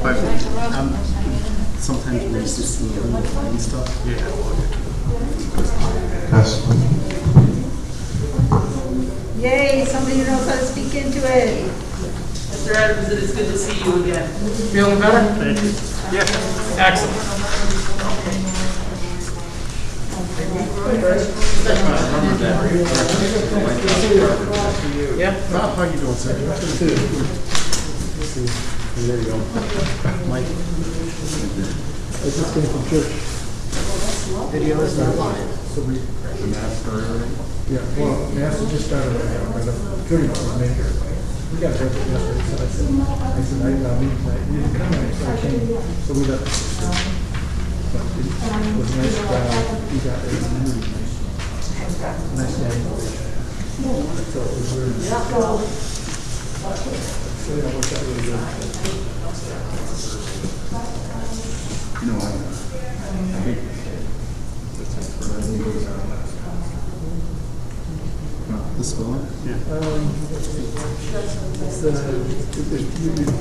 But sometimes when it's just the little fine stuff. Yeah. Yay, somebody who knows how to speak into it. Mr. Adams, it is good to see you again. Feeling better? Thank you. Yeah. Excellent. Yeah. Bob, how you doing, sir? There you go. Mike. I just came from church. Video is not live. So we, yeah, well, Mass just started right now, but Jody was made here. We got here yesterday, so I said, I need to come in, so I came, so we got, but it was nice, we got it, really nice. Nice day. So it was really, so yeah, worked out really good. You know, I think This one? Yeah.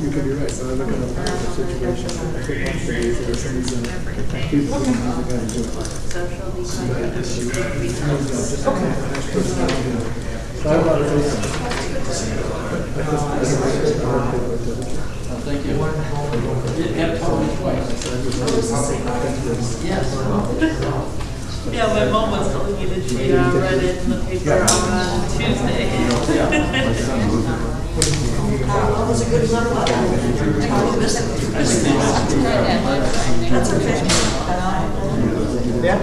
You could be right, but I look at the situation. I think one thing is there's some reason people who are going to do it. So I brought it Thank you. Yeah, twice. Yeah, my mom was telling me that she read it in the paper on Tuesday. That was a good letter. That's okay. Yeah,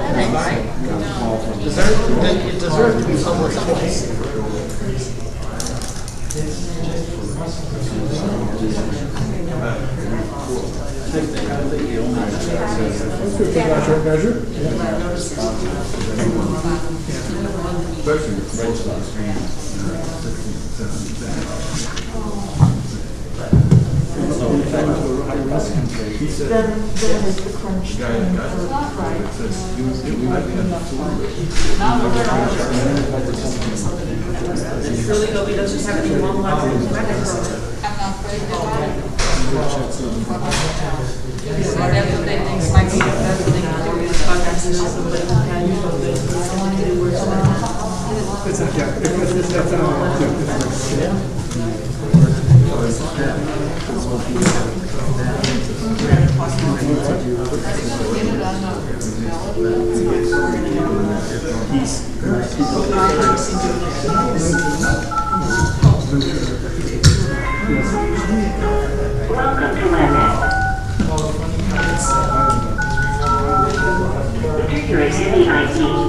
it deserves to be published twice. measure. he said, Then it's the crunch. it's not right. It's really hope he doesn't have any long left. I'm not afraid of it. That's what they think might be the best thing to do is podcast and know somebody who can use something to do where Welcome to WebEx. Enter your exhibit ID.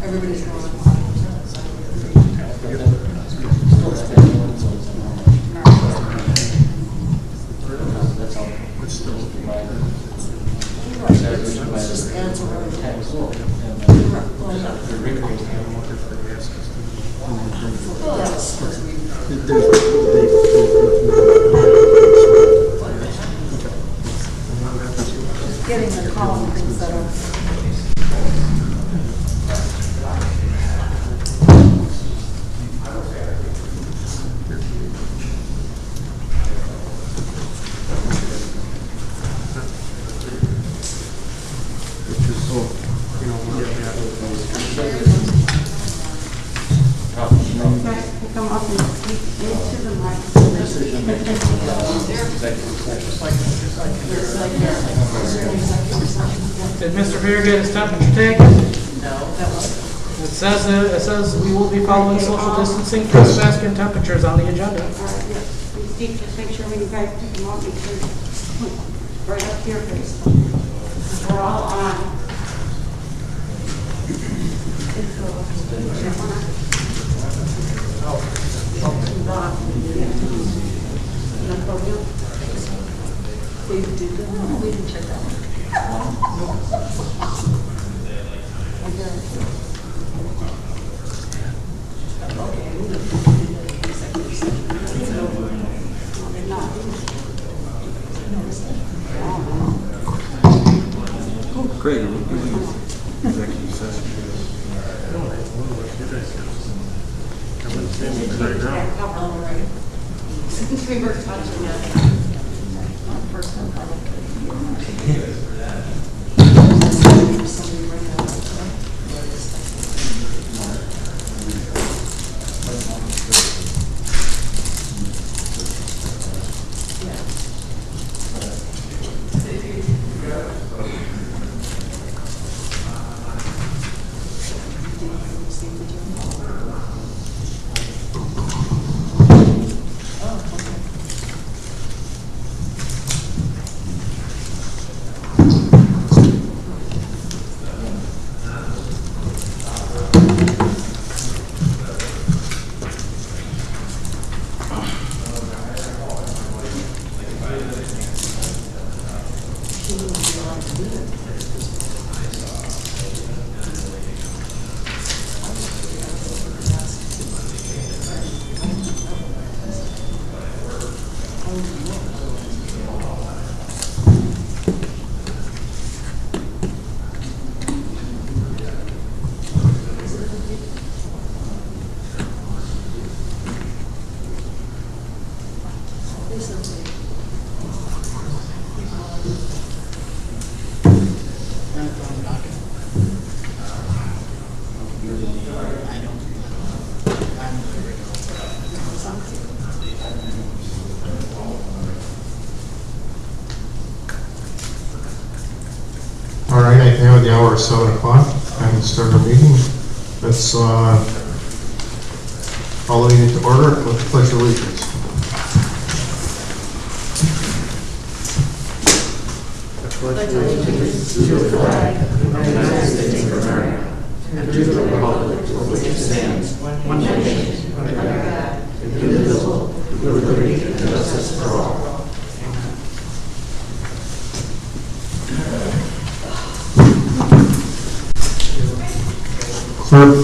Everybody's going. Getting the column thing set up. Come up and Did Mr. Beer get his temperature taken? No, that was. It says we will be following social distancing, face mask, and temperatures on the agenda. Steve, just make sure when you guys pick them up, make sure right up here, please. We're all on. We didn't check that one. Great, we're doing executive session. We were touching that. All right, I now the hour is 7 o'clock. Time to start our meeting. Let's call the meeting to order with the pledge of allegiance. Pledge allegiance to the flag of the United States of America and to the republic for which it stands, one nation, under God, indivisible, with liberty and justice for all. Clerk,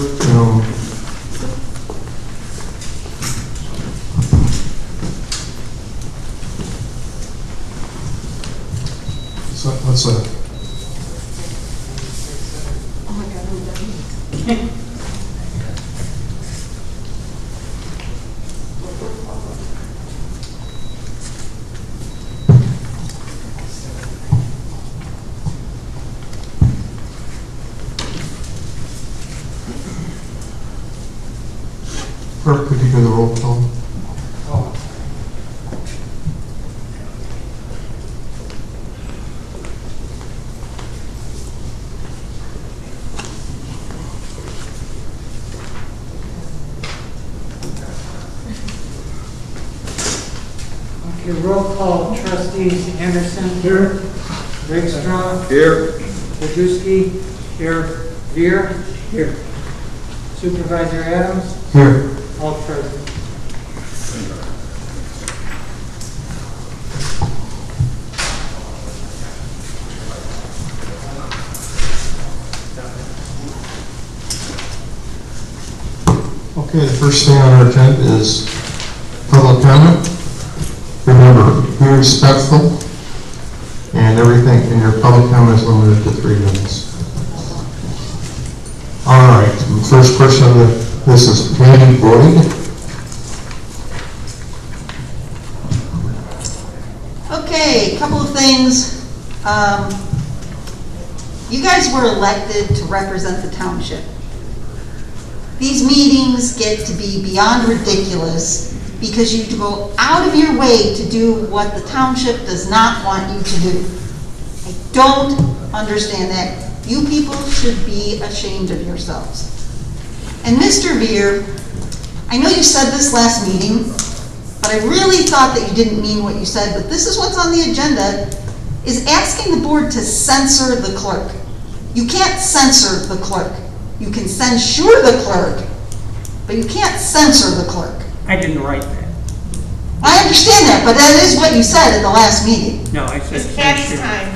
what's that? Oh my God, who done it? Clerk, could you do the roll call? Okay, roll call. Trustees Anderson. Here. Rickstrom. Here. Wojcicki. Here. Veer. Here. Supervisor Adams. Here. All present. Okay, the first thing on our agenda is public comment. Remember, be respectful, and everything in your public comment is limited to 3 minutes. All right, the first person of this is Katie Boyd. Okay, a couple of things. You guys were elected to represent the township. These meetings get to be beyond ridiculous because you go out of your way to do what the township does not want you to do. I don't understand that. You people should be ashamed of yourselves. And Mr. Veer, I know you said this last meeting, but I really thought that you didn't mean what you said, but this is what's on the agenda, is asking the board to censor the clerk. You can't censor the clerk. You can censure the clerk, but you can't censor the clerk. I didn't write that. I understand that, but that is what you said at the last meeting. No, I said. It's Patty's time.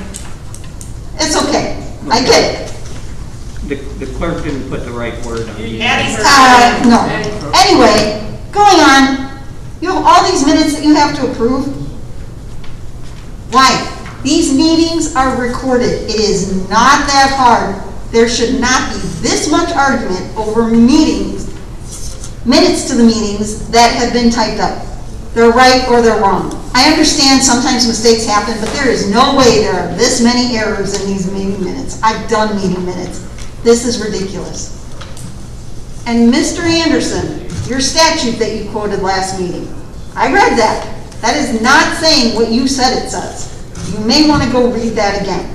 It's okay. I get it. The clerk didn't put the right word on the. Patty's No. Anyway, going on, you have all these minutes that you have to approve. Why? These meetings are recorded. It is not that hard. There should not be this much argument over meetings, minutes to the meetings that have been typed up. They're right or they're wrong. I understand sometimes mistakes happen, but there is no way there are this many errors in these meeting minutes. I've done meeting minutes. This is ridiculous. And Mr. Anderson, your statute that you quoted last meeting, I read that. That is not saying what you said it says. You may want to go read that again.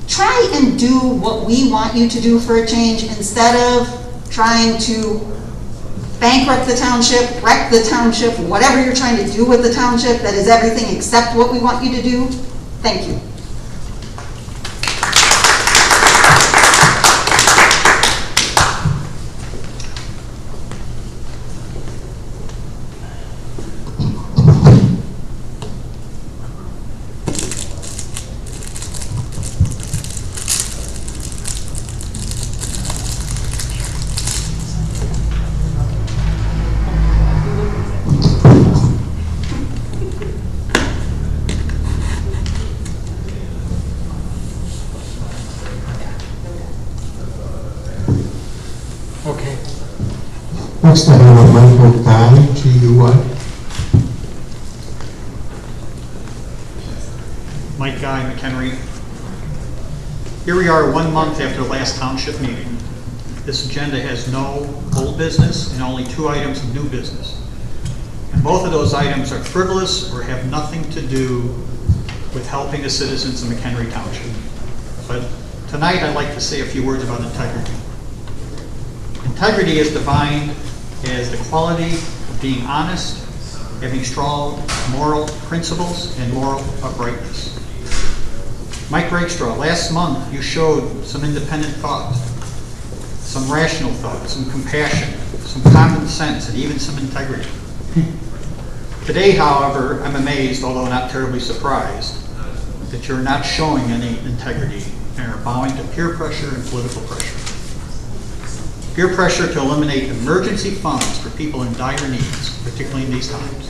Try and do what we want you to do for a change instead of trying to bankrupt the township, wreck the township, whatever you're trying to do with the township that is everything except what we want you to do. Thank you. Okay. Next I have a Michael Guy, G-U-I. Mike Guy, Mchenry. Here we are 1 month after the last township meeting. This agenda has no old business and only 2 items of new business. And both of those items are frivolous or have nothing to do with helping the citizens of Mchenry Township. But tonight I'd like to say a few words about integrity. Integrity is defined as the quality of being honest, having strong moral principles, and moral uprightness. Mike Rakestraw, last month you showed some independent thought, some rational thought, some compassion, some common sense, and even some integrity. Today, however, I'm amazed, although not terribly surprised, that you're not showing any integrity and are bowing to peer pressure and political pressure. Peer pressure to eliminate emergency funds for people in dire needs, particularly in these times.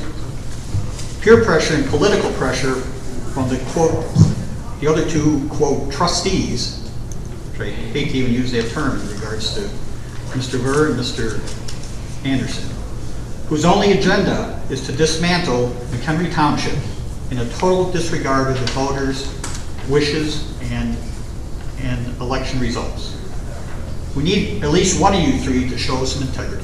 Peer pressure and political pressure from the quote, the other 2 quote trustees, which I hate to even use that term in regards to Mr. Burr and Mr. Anderson, whose only agenda is to dismantle Mchenry Township in a total disregard of the voters' wishes and election results. We need at least one of you 3 to show some integrity.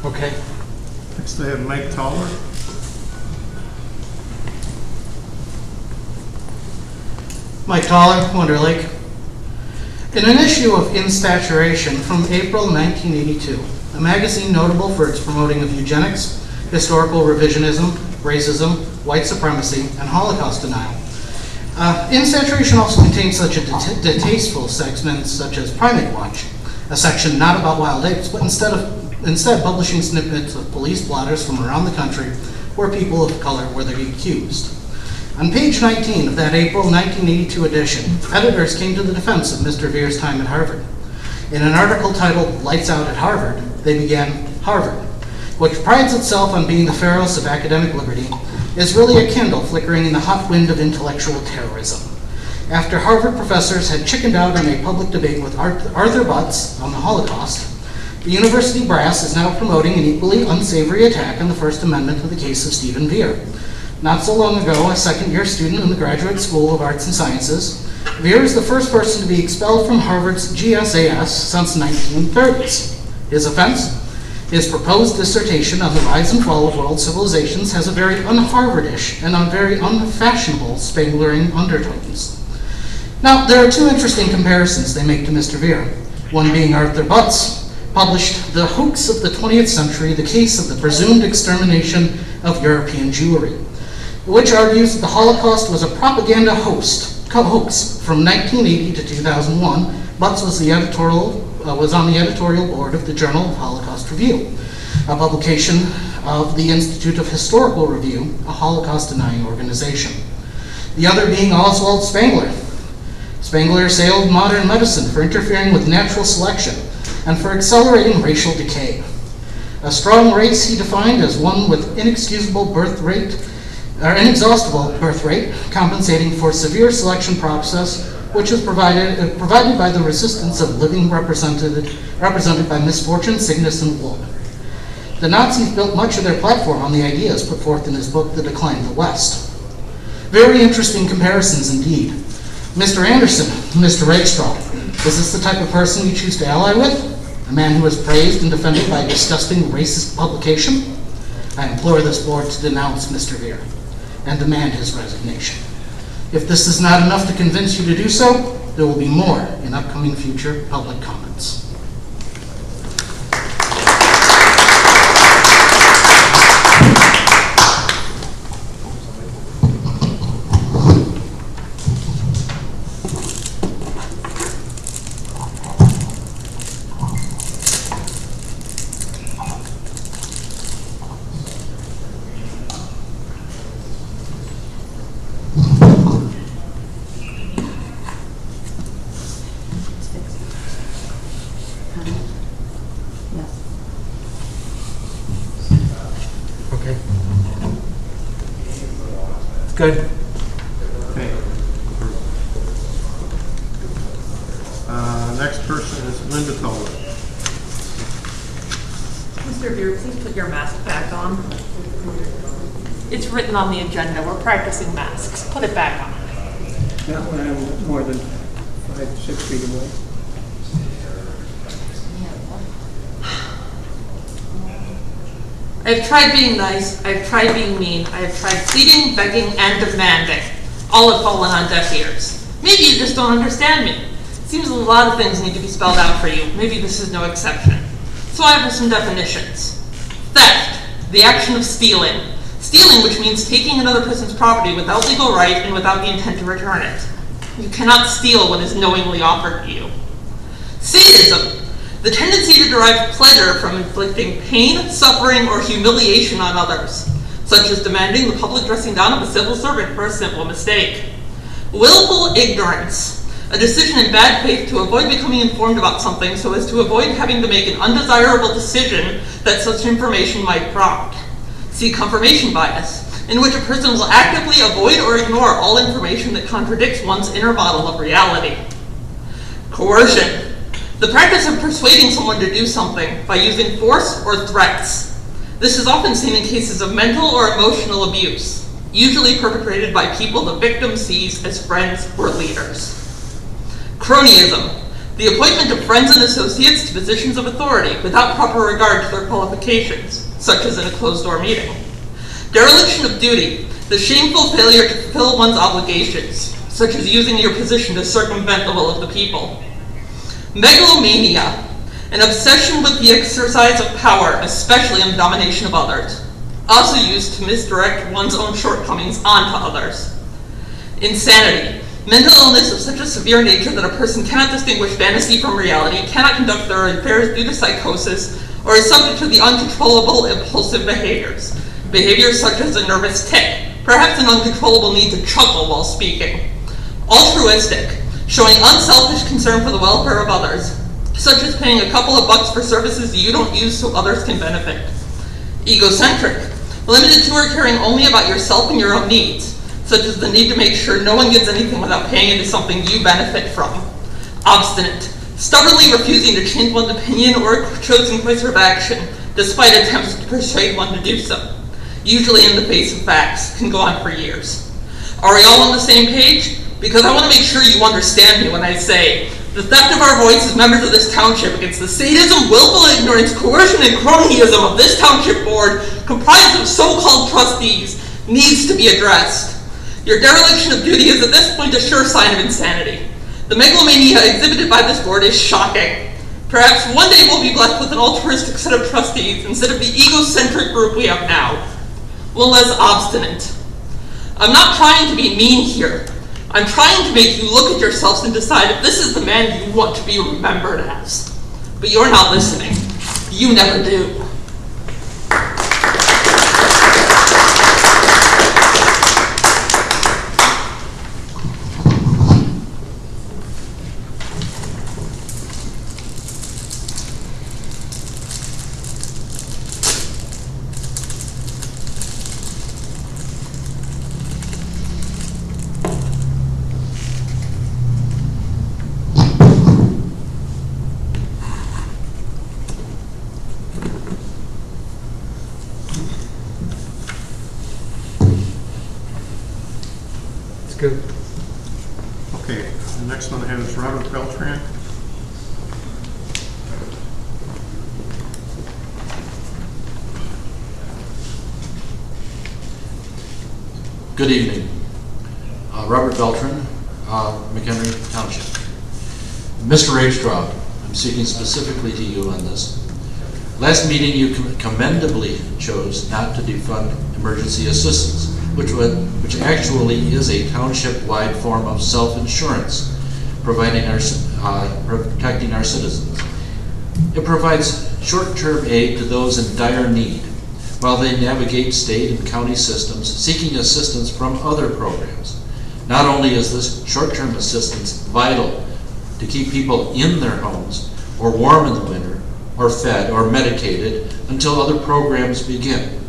Okay. Next I have Mike Toller. Mike Toller, Wonder Lake. In an issue of In Staturation from April 1982, a magazine notable for its promoting of eugenics, historical revisionism, racism, white supremacy, and Holocaust denial. In Saturation also contains such a distasteful segments such as Primate Watch, a section not about wild apes, but instead publishing snippets of police blotters from around the country where people of color were the accused. On page 19 of that April 1982 edition, editors came to the defense of Mr. Veer's time at Harvard. In an article titled "Lights Out at Harvard," they began, "Harvard, which prides itself on being the Pharos of academic liberty, is really a candle flickering in the hot wind of intellectual terrorism. After Harvard professors had chickened out on a public debate with Arthur Butts on the Holocaust, the university brass is now promoting an equally unsavory attack on the First Amendment to the case of Stephen Veer. Not so long ago, a second-year student in the Graduate School of Arts and Sciences, Veer is the first person to be expelled from Harvard's GSAS since 1930s. His offense? His proposed dissertation on the rise and fall of world civilizations has a very un-Harvardish and very unfashionable Spanglering undertones." Now, there are two interesting comparisons they make to Mr. Veer. One being Arthur Butts published "The Hoax of the 20th Century, the Case of the Presumed Extermination of European Jewry," which argues that the Holocaust was a propaganda hoax from 1980 to 2001. Butts was on the editorial board of the Journal of Holocaust Review, a publication of the Institute of Historical Review, a Holocaust-denying organization. The other being Oswald Spengler. Spengler assailed modern medicine for interfering with natural selection and for accelerating racial decay. A strong race he defined as one with inexhaustible birth rate, compensating for severe selection process, which is provided by the resistance of living represented by misfortune, sickness, and war. The Nazis built much of their platform on the ideas put forth in his book, The Decline of the West. Very interesting comparisons indeed. Mr. Anderson, Mr. Rakestraw, is this the type of person you choose to ally with? A man who is praised and defended by a disgusting racist publication? I implore this board to denounce Mr. Veer and demand his resignation. If this is not enough to convince you to do so, there will be more in upcoming future public comments. Good. Okay. Next person is Linda Toller. Mr. Veer, please put your mask back on. It's written on the agenda. We're practicing masks. Put it back on. Not when I'm more than 5 to 6 feet away. I've tried being nice, I've tried being mean, I've tried pleading, begging, and demanding. All have fallen on deaf ears. Maybe you just don't understand me. Seems a lot of things need to be spelled out for you. Maybe this is no exception. So I have some definitions. Theft, the action of stealing. Stealing, which means taking another person's property without legal right and without the intent to return it. You cannot steal what is knowingly offered to you. Sadism, the tendency to derive pleasure from inflicting pain, suffering, or humiliation on others, such as demanding the public dressing down of a civil servant for a simple mistake. Willful ignorance, a decision in bad faith to avoid becoming informed about something so as to avoid having to make an undesirable decision that such information might prompt. See confirmation bias, in which a person will actively avoid or ignore all information that contradicts one's inner model of reality. Coercion, the practice of persuading someone to do something by using force or threats. This is often seen in cases of mental or emotional abuse, usually perpetrated by people the victim sees as friends or leaders. Cronyism, the appointment of friends and associates to positions of authority without proper regard to their qualifications, such as in a closed-door meeting. Dereliction of duty, the shameful failure to fulfill one's obligations, such as using your position to circumvent the will of the people. Megalomania, an obsession with the exercise of power, especially in the domination of others, also used to misdirect one's own shortcomings onto others. Insanity, mental illness of such a severe nature that a person cannot distinguish fantasy from reality, cannot conduct their affairs due to psychosis, or is subject to the uncontrollable impulsive behaviors. Behaviors such as a nervous tic, perhaps an uncontrollable need to chuckle while speaking. Altruistic, showing unselfish concern for the welfare of others, such as paying a couple of bucks for services you don't use so others can benefit. Egocentric, limited to or caring only about yourself and your own needs, such as the need to make sure no one gets anything without paying into something you benefit from. Obstinate, stubbornly refusing to change one's opinion or chosen course of action, despite attempts to persuade one to do so, usually in the face of facts, can go on for years. Are we all on the same page? Because I want to make sure you understand me when I say, the theft of our voice as members of this township against the sadism, willful ignorance, coercion, and cronyism of this township board, comprised of so-called trustees, needs to be addressed. Your dereliction of duty is at this point a sure sign of insanity. The megalomania exhibited by this board is shocking. Perhaps one day we'll be blessed with an altruistic set of trustees instead of the egocentric group we have now. One less obstinate. I'm not trying to be mean here. I'm trying to make you look at yourselves and decide if this is the man you want to be remembered as. But you're not listening. You never do. Good. Okay, the next one I have is Robert Beltran. Good evening. Robert Beltran, Mchenry Township. Mr. Rakestraw, I'm speaking specifically to you on this. Last meeting you commendably chose not to defund emergency assistance, which actually is a township-wide form of self-insurance, protecting our citizens. It provides short-term aid to those in dire need, while they navigate state and county systems seeking assistance from other programs. Not only is this short-term assistance vital to keep people in their homes, or warm in the winter, or fed, or medicated until other programs begin.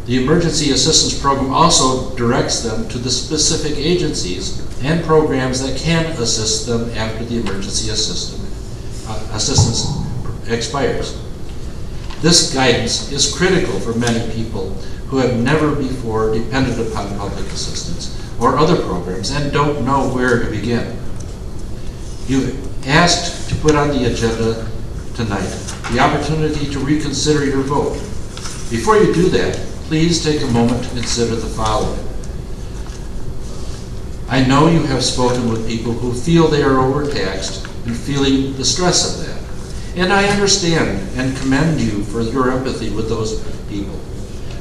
The Emergency Assistance Program also directs them to the specific agencies and programs that can assist them after the emergency assistance expires. This guidance is critical for many people who have never before depended upon public assistance or other programs and don't know where to begin. You've asked to put on the agenda tonight the opportunity to reconsider your vote. Before you do that, please take a moment to consider the following. I know you have spoken with people who feel they are overtaxed and feeling the stress of that. And I understand and commend you for your empathy with those people.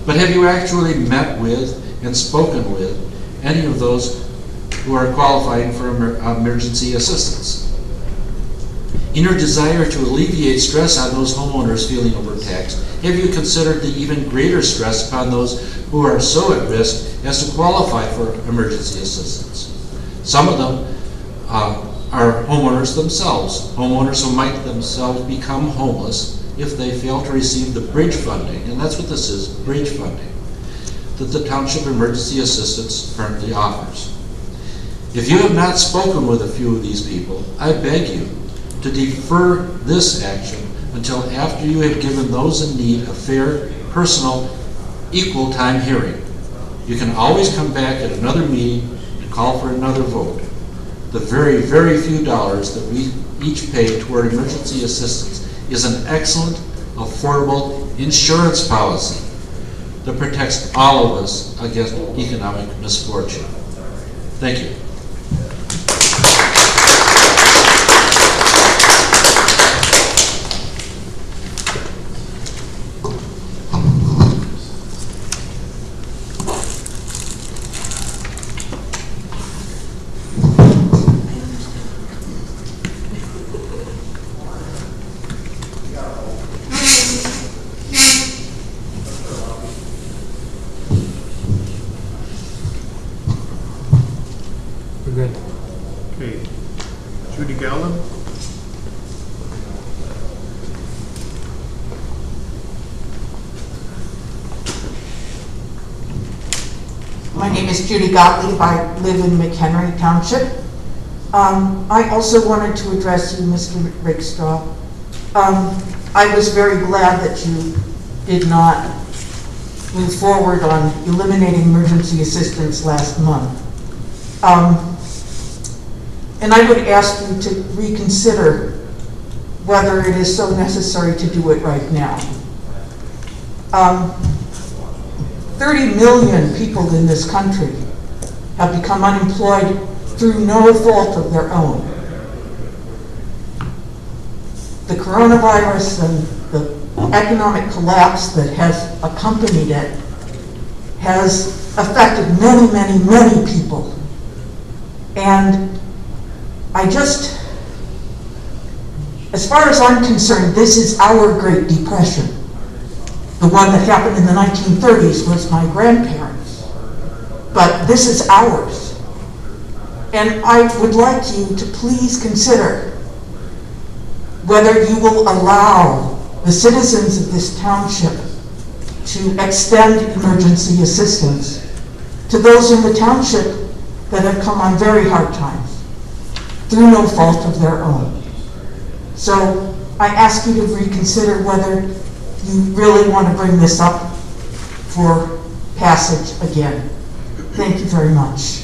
But have you actually met with and spoken with any of those who are qualifying for emergency assistance? In your desire to alleviate stress on those homeowners feeling overtaxed, have you considered the even greater stress upon those who are so at risk as to qualify for emergency assistance? Some of them are homeowners themselves, homeowners who might themselves become homeless if they fail to receive the bridge funding, and that's what this is, bridge funding, that the Township Emergency Assistance currently offers. If you have not spoken with a few of these people, I beg you to defer this action until after you have given those in need a fair, personal, equal time hearing. You can always come back at another meeting and call for another vote. The very, very few dollars that we each pay toward emergency assistance is an excellent, affordable insurance policy that protects all of us against economic misfortune. Thank you. Okay. Judy Galvin? My name is Judy Gottlieb. I live in Mchenry Township. I also wanted to address you, Mr. Rakestraw. I was very glad that you did not move forward on eliminating emergency assistance last month. And I would ask you to reconsider whether it is so necessary to do it right now. 30 million people in this country have become unemployed through no fault of their own. The coronavirus and the economic collapse that has accompanied it has affected many, many, many people. And as far as I'm concerned, this is our Great Depression. The one that happened in the 1930s was my grandparents. But this is ours. And I would like you to please consider whether you will allow the citizens of this township to extend emergency assistance to those in the township that have come on very hard times through no fault of their own. So I ask you to reconsider whether you really want to bring this up for passage again. Thank you very much.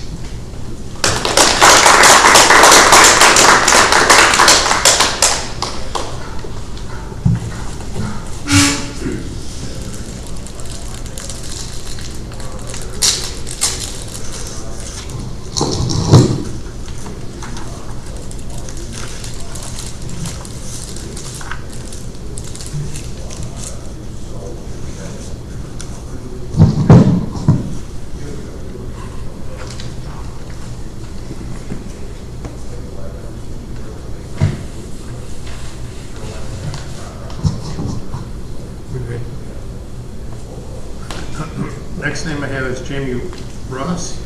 Next name I have is Jamie Ross.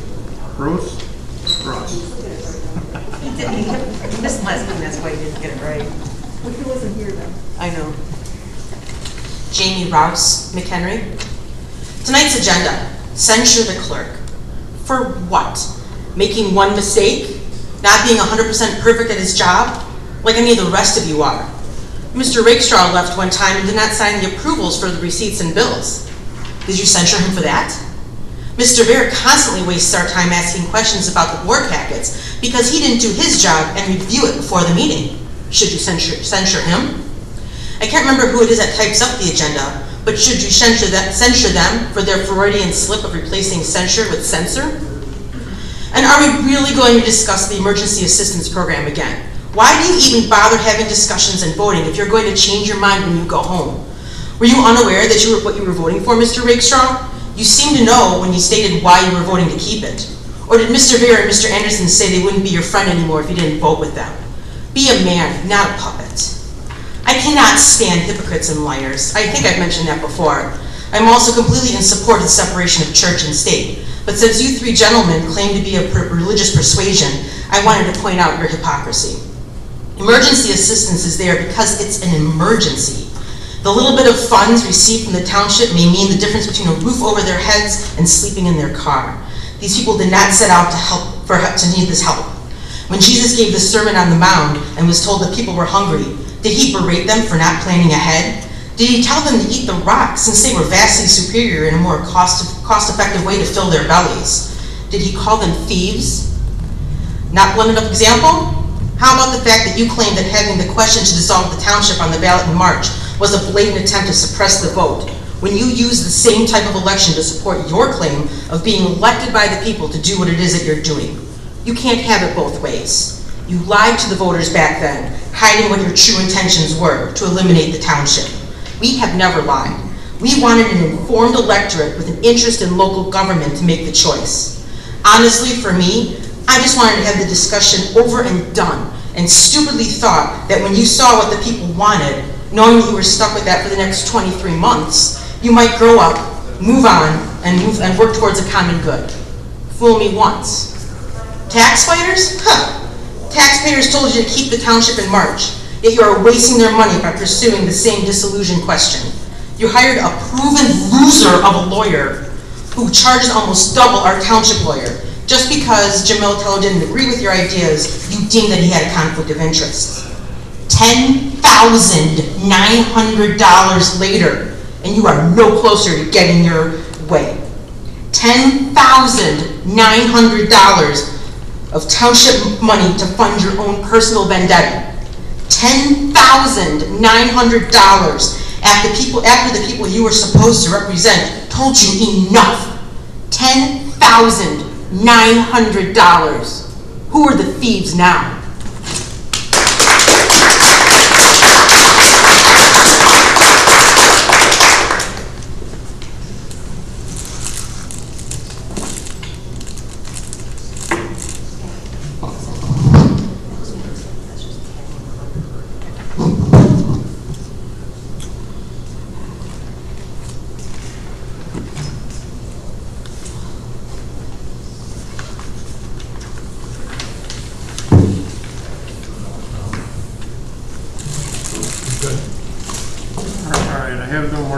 Ross? He missed last name, that's why he didn't get it right. Well, he wasn't here then. I know. Jamie Rouse, McHenry. Tonight's agenda, censure the clerk. For what? Making one mistake? Not being 100% perfect at his job? Like any of the rest of you are. Mr. Rakestraw left one time and did not sign the approvals for the receipts and bills. Did you censure him for that? Mr. Bear constantly wastes our time asking questions about the board packets because he didn't do his job and review it before the meeting. Should you censure him? I can't remember who it is that types up the agenda, but should you censure them for their Freudian slip of replacing censure with censor? And are we really going to discuss the emergency assistance program again? Why do you even bother having discussions and voting if you're going to change your mind when you go home? Were you unaware that what you were voting for, Mr. Rakestraw? You seem to know when you stated why you were voting to keep it. Or did Mr. Vera and Mr. Anderson say they wouldn't be your friend anymore if you didn't vote with them? Be a man, not a puppet. I cannot stand hypocrites and liars. I think I've mentioned that before. I'm also completely in support of the separation of church and state. But since you three gentlemen claim to be of religious persuasion, I wanted to point out your hypocrisy. Emergency assistance is there because it's an emergency. The little bit of funds received from the township may mean the difference between a roof over their heads and sleeping in their car. These people did not set out to need this help. When Jesus gave the Sermon on the Mount and was told that people were hungry, did he berate them for not planning ahead? Did he tell them to eat the rocks since they were vastly superior in a more cost-effective way to fill their bellies? Did he call them thieves? Not one enough example? How about the fact that you claim that having the question to dissolve the township on the ballot in March was a blatant attempt to suppress the vote, when you use the same type of election to support your claim of being elected by the people to do what it is that you're doing? You can't have it both ways. You lied to the voters back then, hiding what your true intentions were, to eliminate the township. We have never lied. We wanted an informed electorate with an interest in local government to make the choice. Honestly, for me, I just wanted to have the discussion over and done, and stupidly thought that when you saw what the people wanted, knowing that you were stuck with that for the next 23 months, you might grow up, move on, and work towards a common good. Fool me once. Tax fighters? Huh. Taxpayers told you to keep the township in March, yet you are wasting their money by pursuing the same disillusion question. You hired a proven loser of a lawyer who charges almost double our township lawyer. Just because Jim Militello didn't agree with your ideas, you deemed that he had a conflict of interest. $10,900 later, and you are no closer to getting your way. $10,900 of township money to fund your own personal vendetta. $10,900 after the people you were supposed to represent told you enough. $10,900. Who are the thieves now?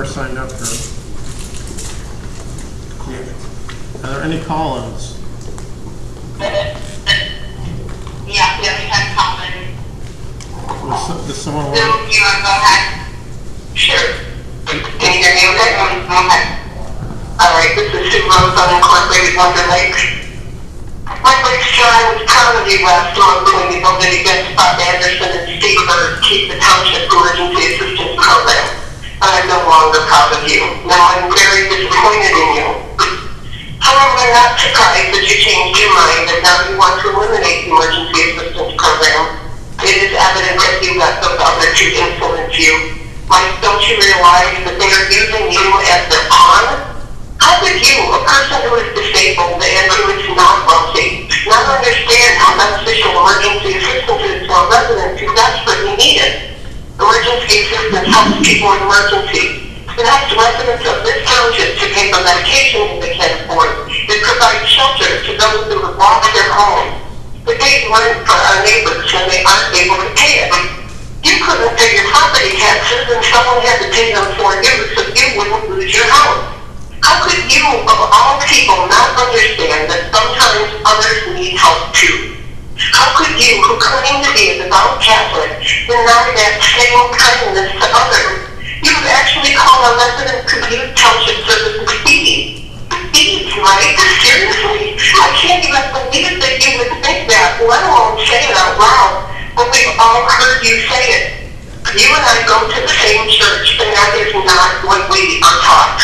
Signed up for. Yeah. Are there any call-ins? Yeah, we have call-ins. Does someone want? So, you want to go ahead? Sure. Can you hear me okay? Okay. All right, this is Sue Rose, unincorporated Wonder Lake. My big I was proud of you last month when you voted against Bob Anderson and Steve Bird to keep the Township Emergency Assistance Program. I'm no longer proud of you. Now I'm very disappointed in you. However, I'm not surprised that you changed your mind and now you want to eliminate the Emergency Assistance Program. It is evident that you let those other two influence you. Don't you realize that they are using you as their pawn? How could you, a person who is disabled and who is not wealthy, not understand how beneficial emergency assistance is to a resident who desperately need it? Emergency assistance helps people in emergency. It helps residents of this township to pay for medications they can't afford. It provides shelter to those who have lost their homes. It pays rent for our neighbors when they aren't able to pay it. You couldn't pay your property taxes and someone had to pay them for you so you wouldn't lose your house. How could you, of all people, not understand that sometimes others need help too? How could you, who claim to be a devout Catholic, deny that same kindness to others? You would actually call a resident who used township services thieves. Thieves, right? Seriously? I can't even believe that you would think that, let alone say it out loud. But we've all heard you say it. You and I go to the same church, and that is not what we are taught.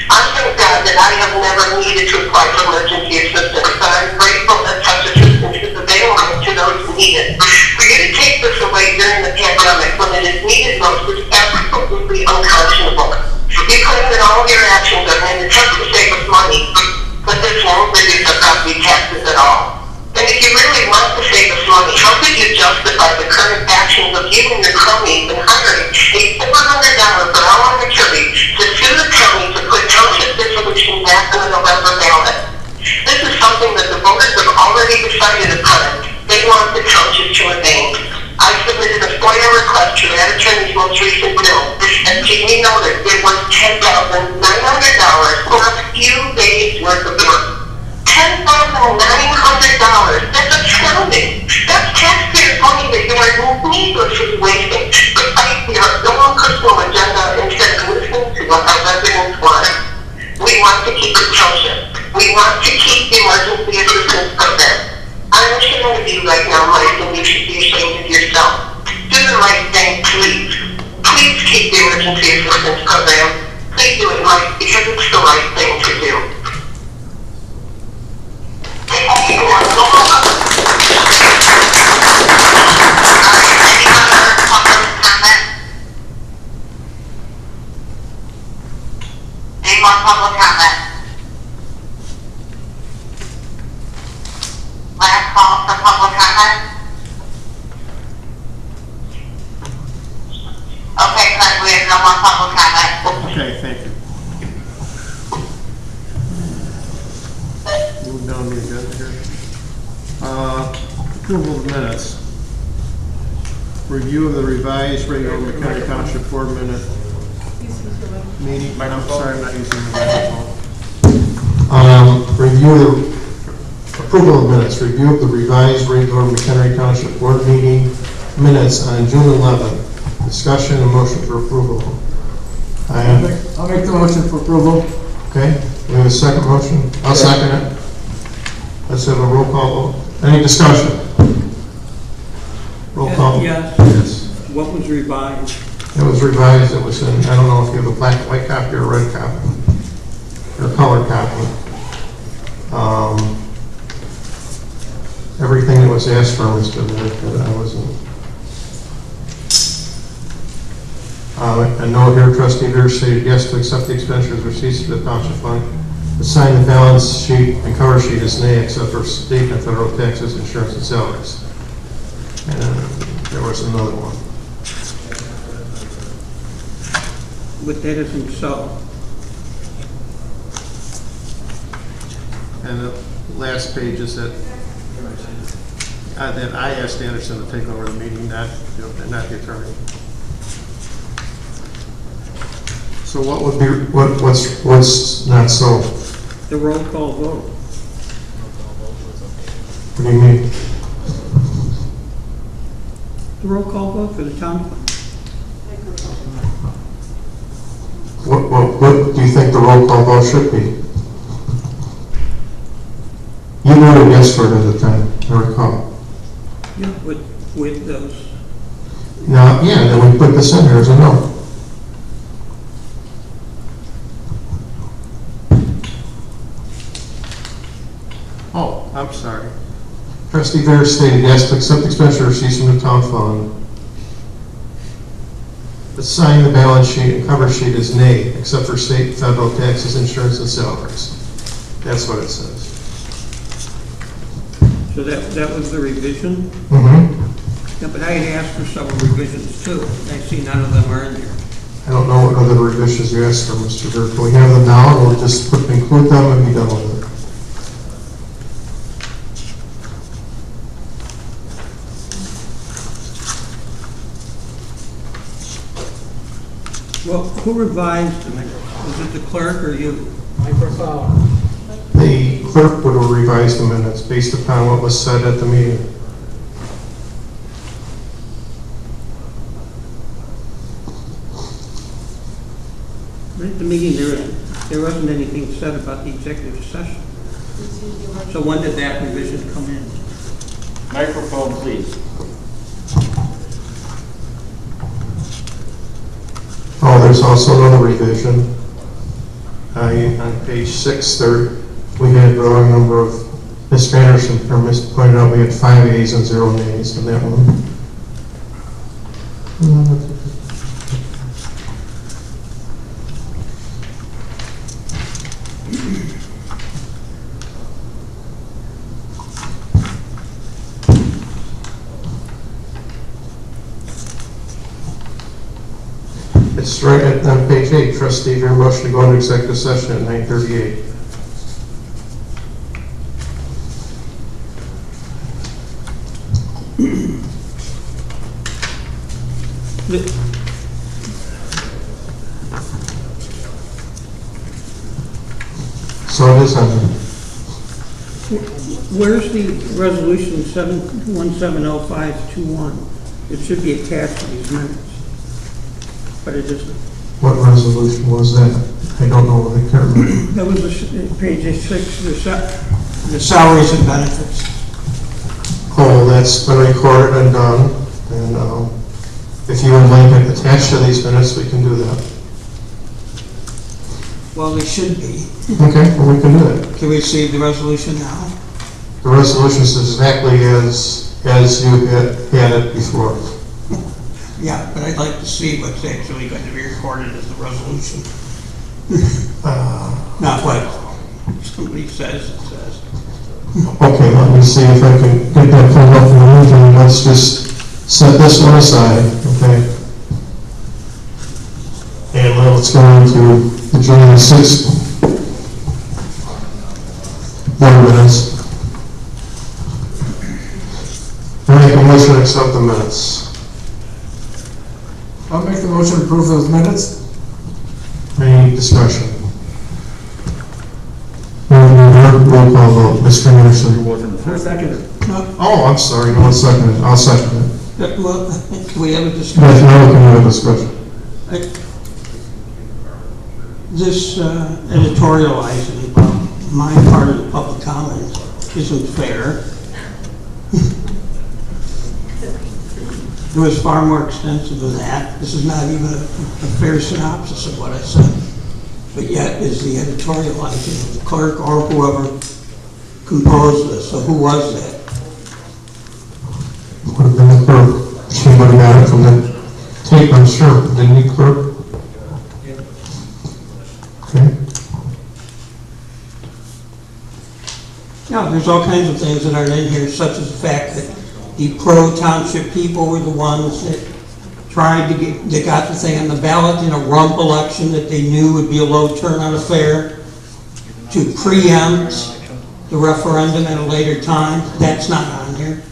I thank God that I have never needed to apply for emergency assistance, but I'm grateful that such assistance is available to those who need it. For you to take this away during the pandemic when it is needed most is absolutely unconscionable. You claim that all of your actions are in an attempt to save us money, but this won't reduce our property taxes at all. And if you really want to save us money, how could you justify the current actions of you and your cronies in hiring a $400 per hour attorney to sue the county to put township dissolution back on the November ballot? This is something that the voters have already decided upon. They want the township to remain. I submitted a FOIA request to that attorney's most recent bill. As Jamie noted, it was $10,900 for a few days worth of work. $10,900. That's astounding. That's taxpayers' money that you are needlessly wasting to fight your own personal agenda instead of listening to what our residents want. We want to keep the township. We want to keep the emergency assistance program. I'm ashamed of you right now, Mike, and you should be ashamed of yourself. Do the right thing, please. Please keep the emergency assistance program. Please do it, Mike, because it's the right thing to do. Any more public comment? Last call for public comment? Okay, good, we have no more public comment. Okay, thank you. Move down the agenda here. Approval of minutes. Review of the revised regular Mchenry Township Board minute meeting. I'm sorry, I'm not using the microphone. Approval of minutes. Review of the revised regular Mchenry Township Board meeting minutes on June 11th. Discussion and motion for approval. I'll make the motion for approval. Okay, we have a second motion. I'll second it. Let's have a roll call vote. Any discussion? Roll call. Yes. Yes. What was revised? It was revised. It was in, I don't know if you have a black and white copy or a red copy or a colored copy. Everything that was asked for was done. I wasn't. A note here, trustee Veer stated yes to accept the expenditures receipts to the township fund. Assign the balance sheet and cover sheet as nay, except for state and federal taxes, insurance, and salaries. And there was another one. But that isn't so. And the last page is that I asked Anderson to take over the meeting, not the attorney. So what would be what's not so? The roll call vote. What do you mean? The roll call vote for the town. What do you think the roll call vote should be? You voted yes for it at the time, I recall. Yeah, with those. Now, yeah, then we put this in here as a no. Oh, I'm sorry. Trustee Veer stated yes to accept expenditure receipts from the town fund. Assign the balance sheet and cover sheet as nay, except for state and federal taxes, insurance, and salaries. That's what it says. So that was the revision? Mm-hmm. Yeah, but I had asked for several revisions too. I see none of them are in there. I don't know what other revisions you asked for, Mr. Veer. Can we have them now, or we'll just include them and be done with it? Well, who revised them? Was it the clerk or you? The clerk would have revised the minutes based upon what was said at the meeting. At the meeting, there wasn't anything said about the executive session. So when did that revision come in? Microphone, please. Oh, there's also another revision. On page 6, we had the wrong number of, Ms. Anderson pointed out we had 5 A's and 0 nays in that one. It's right on page 8, trustee, your motion to go into executive session at 9:38. So it is on there. Where's the resolution 170521? It should be attached to these minutes, but it isn't. What resolution was that? I don't know, I can't remember. That was page 6, the salaries and benefits. Oh, that's been recorded and done, and if you would like it attached to these minutes, we can do that. Well, they should be. Okay, well, we can do that. Can we see the resolution now? The resolution is exactly as you had it before. Yeah, but I'd like to see what's actually going to be recorded as the resolution. Not what somebody says it says. Okay, let me see if I can get that pulled up in the meeting. Let's just set this one aside, okay? And let's go into the January 6th board minutes. motion to accept the minutes. I'll make the motion to approve those minutes. Any discussion? Roll call vote. Mr. Anderson. Who seconded? Oh, I'm sorry, no one seconded. I'll second it. Well, can we have a Yes, discussion? now we can have a discussion. This editorializing about my part of the public comment isn't fair. It was far more extensive than that. This is not even a fair synopsis of what I said. But yet is the editorializing of the clerk or whoever composed this. So who was that? Would have been the clerk. She would have got it from the tape, I'm sure. Didn't you, clerk? Okay. No, there's all kinds of things that aren't in here, such as the fact that the pro-township people were the ones that tried to get, that got the thing on the ballot in a rump election that they knew would be a low turnout affair, to preempt the referendum at a later time. That's not on here.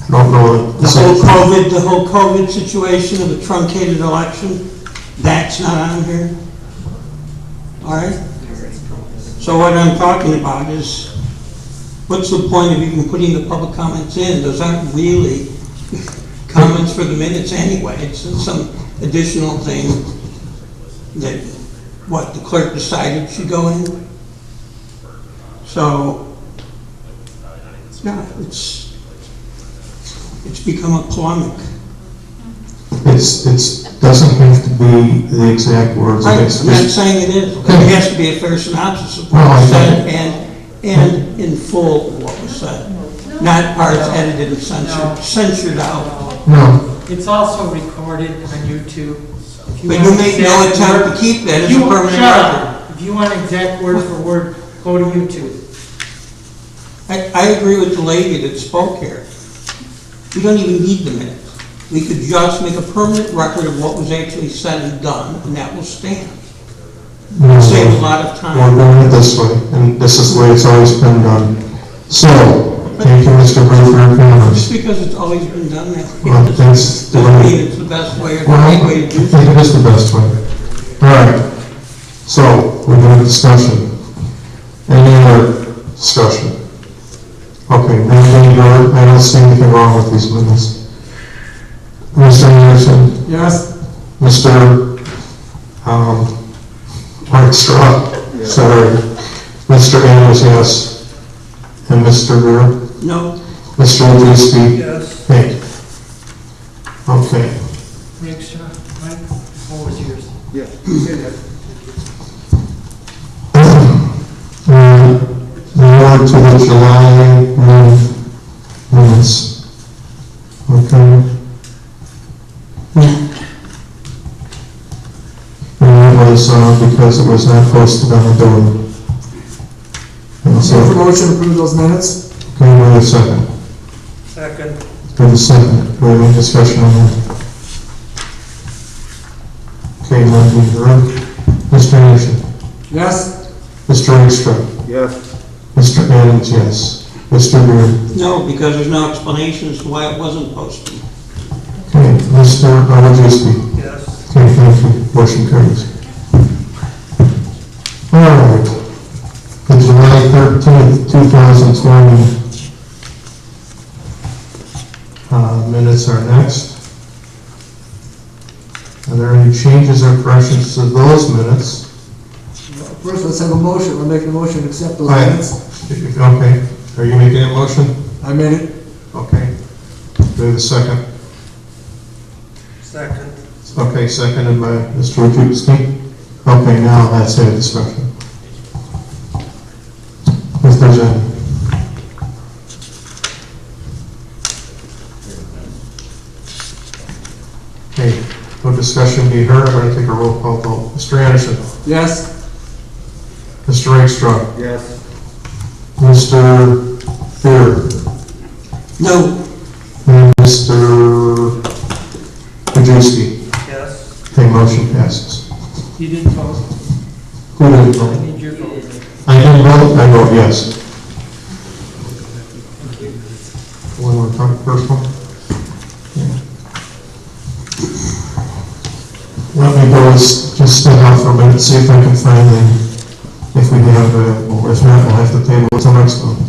Don't know. The whole COVID situation of a truncated election, that's not on here. All right? So what I'm talking about is, what's the point of even putting the public comments in? Those aren't really comments for the minutes anyway. It's some additional thing that, what, the clerk decided should go in. So, yeah, it's become a polemic. It doesn't have to be the exact words. I'm not saying it is. It has to be a fair synopsis of what was said and in full what was said. Not parts edited and censored out. No. It's also recorded on YouTube. But you make no attempt to keep that as a permanent record. If you want exact word for word, go to YouTube. I agree with the lady that spoke here. We don't even need the minutes. We could just make a permanent record of what was actually said and done, and that will stand. It saves a lot of time. We're doing it this way, and this is the way it's always been done. So, thank you, Mr. Brew, for your comments. Just because it's always been done that way, Well, doesn't mean it's the best way or the right way to do I think it is the best way. All right. So, we're doing discussion. Any other discussion? Okay, I don't see anything wrong with these minutes. Mr. Anderson? Yes. Mr. Hartstraw? Yes. Sorry. Mr. Andrews, yes. And Mr. Greer? No. Mr. Wojcicki? Yes. Hey. Okay. Mike, what was yours? Yeah. More to the July minutes. Okay. And it was because it was not posted on the building. And so, Make the motion to approve those minutes. okay, wait a second. Second. Wait a second. We have any discussion on that? Okay, Monty, you're up. Mr. Anderson? Yes. Mr. Ekstrom? Yes. Mr. Adams, yes. Mr. Greer? No, because there's no explanation as to why it wasn't posted. Okay, Mr. Wojcicki? Yes. Okay, thank you. Motion carries. All right. The July 13th, 2020 minutes are next. Are there any changes or corrections to those minutes? First, let's have a motion. We'll make a motion to accept those Aye. minutes. Okay. Are you making a motion? I made it. Okay. Do we have a second? Second. Okay, seconded by Mr. Wojcicki. Okay, now let's have a discussion. If there's any. Okay, no discussion be heard. I'm going to take a roll call vote. Mr. Anderson? Yes. Mr. Ekstrom? Yes. Mr. Beer? No. And Mr. Wojcicki? Yes. Okay, motion passes. You didn't vote. Who didn't I vote? need your vote. I didn't vote, I vote yes. one want to talk first one? Let me go, just step out for a minute, see if I can find the, if we have, or if not, we'll have to table it till next month.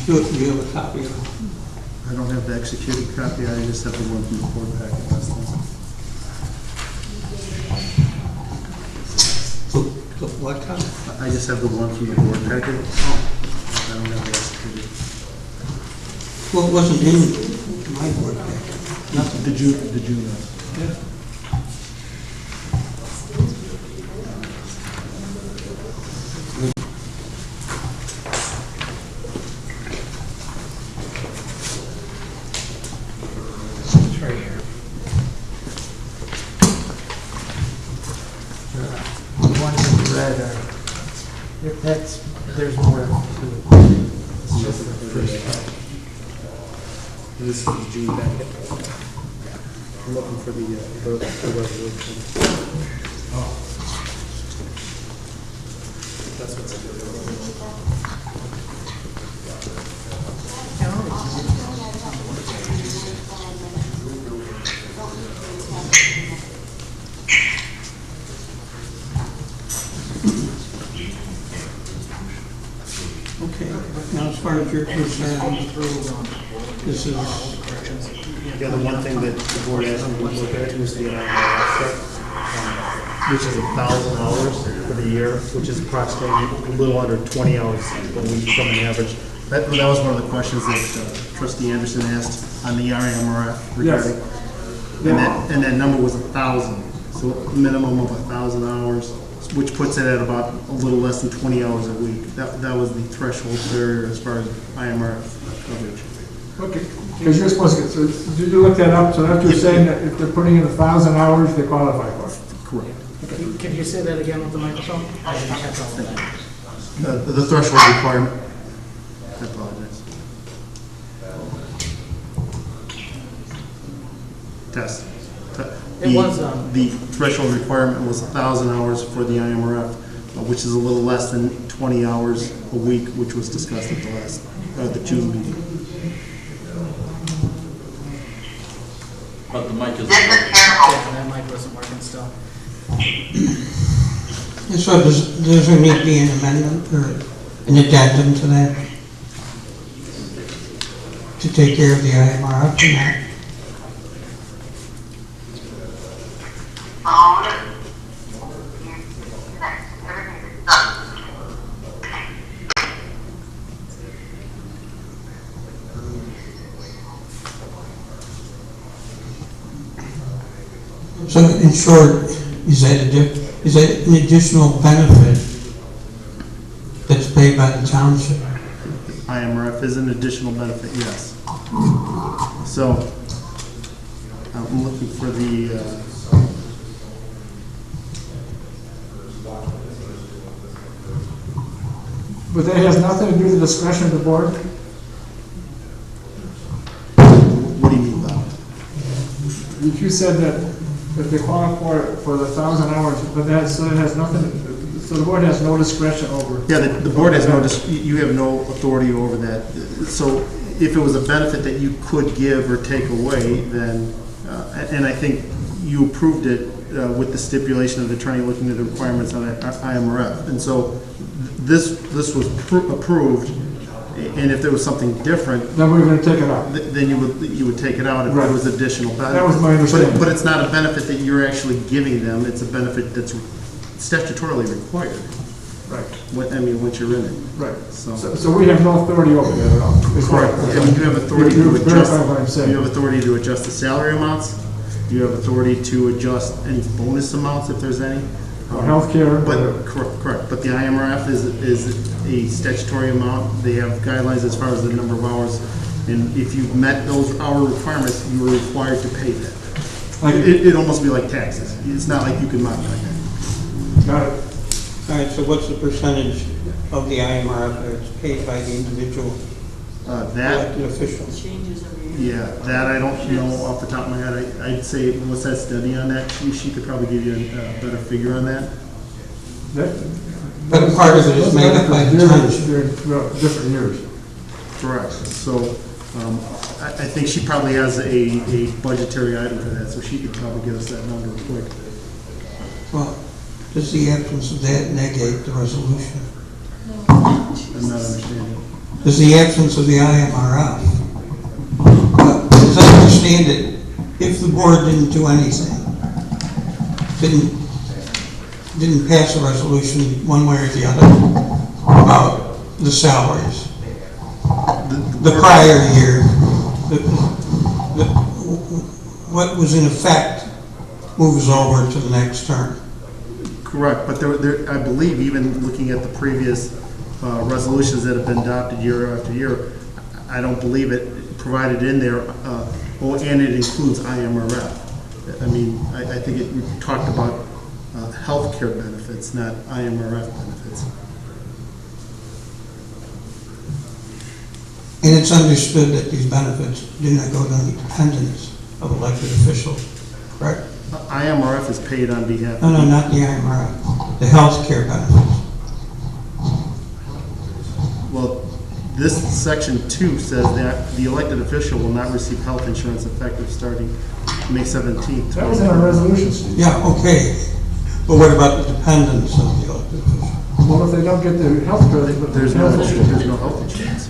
Do you have a copy of it? I don't have the executed copy, I just have the one from the board packet last time. What copy? I just have the one from the board packet. I don't have the executed. Well, it wasn't in my board packet. Did you know? Yeah. It's right here. The ones in red are, if that's, there's more to it. It's just the first part. This is the June packet. I'm looking for the resolution. Oh. That's what's in there. Okay, now as far as you're concerned, this is, Yeah, the one thing that the board asked me to look at was the which is 1,000 hours for the year, which is approximately a little under 20 hours a week from an average. That was one of the questions that Trustee Anderson asked on the IMRF regarding. Yes. And that number was 1,000, so a minimum of 1,000 hours, which puts it at about a little less than 20 hours a week. That was the threshold barrier as far as IMRF coverage. Okay, because you're supposed to get, so did you look that up? So that's you're saying that if they're putting in 1,000 hours, they qualify for it? Correct. Can you say that again with the microphone? I didn't catch all of that. The threshold requirement. I apologize. Test. It was, the threshold requirement was 1,000 hours for the IMRF, which is a little less than 20 hours a week, which was discussed at the last, the June meeting. But the mic isn't This is working. terrible. Yeah, that mic wasn't working still. so does there need to be an amendment or an addendum to that? To take care of the IMRF and that? So in short, is that an additional benefit that's paid by the township? IMRF is an additional benefit, yes. So, I'm looking for the, But that has nothing to do with the discretion of the board? what do you mean by that? You said that if they qualify for the 1,000 hours, but that, so it has nothing, so the board has no discretion over. Yeah, the board has no, you have no authority over that. So if it was a benefit that you could give or take away, then, and I think you approved it with the stipulation of the attorney looking at the requirements on IMRF. And so this was approved, and if there was something different, Then we're gonna take it out. then you would take it out if Right. there was additional benefit. That was my understanding. But it's not a benefit that you're actually giving them, it's a benefit that's statutorily required. Right. Once you're in it. Right. So, So we have no authority over that at all? Is correct. that- I mean, you have authority You to adjust, verify what I'm saying. you have authority to adjust the salary amounts, you have authority to adjust any bonus amounts if there's any. Or healthcare. But, correct, but the IMRF is a statutory amount, they have guidelines as far as the number of hours, and if you've met those hour requirements, you are required to pay that. Like- It'd almost be like taxes, it's not like you can modify that. Got it. All right, so what's the percentage of the IMRF that's paid by the individual That, elected officials. yeah, that I don't know off the top of my head. I'd say, what's that study on that? She could probably give you a better figure on that. But part of it is made up by the township. Throughout different years. Correct. So I think she probably has a budgetary item for that, so she could probably get us that number quick. Well, does the absence of that negate the resolution? I'm not understanding. Does the absence of the IMRF? As I understand it, if the board didn't do anything, didn't pass a resolution one way or the other about the salaries, the prior year, what was in effect moves over to the next term. Correct, but there, I believe, even looking at the previous resolutions that have been adopted year after year, I don't believe it provided in there, and it includes IMRF. I mean, I think it talked about health care benefits, not IMRF benefits. And it's understood that these benefits do not go to the dependents of elected officials, correct? IMRF is paid on behalf No, of... no, not the IMRF, the health care benefits. Well, this section 2 says that the elected official will not receive health insurance effective starting May 17th. That was in our resolution, Steve. Yeah, okay. But what about the dependents of the elected officials? Well, if they don't get their health care, but There's no health insurance.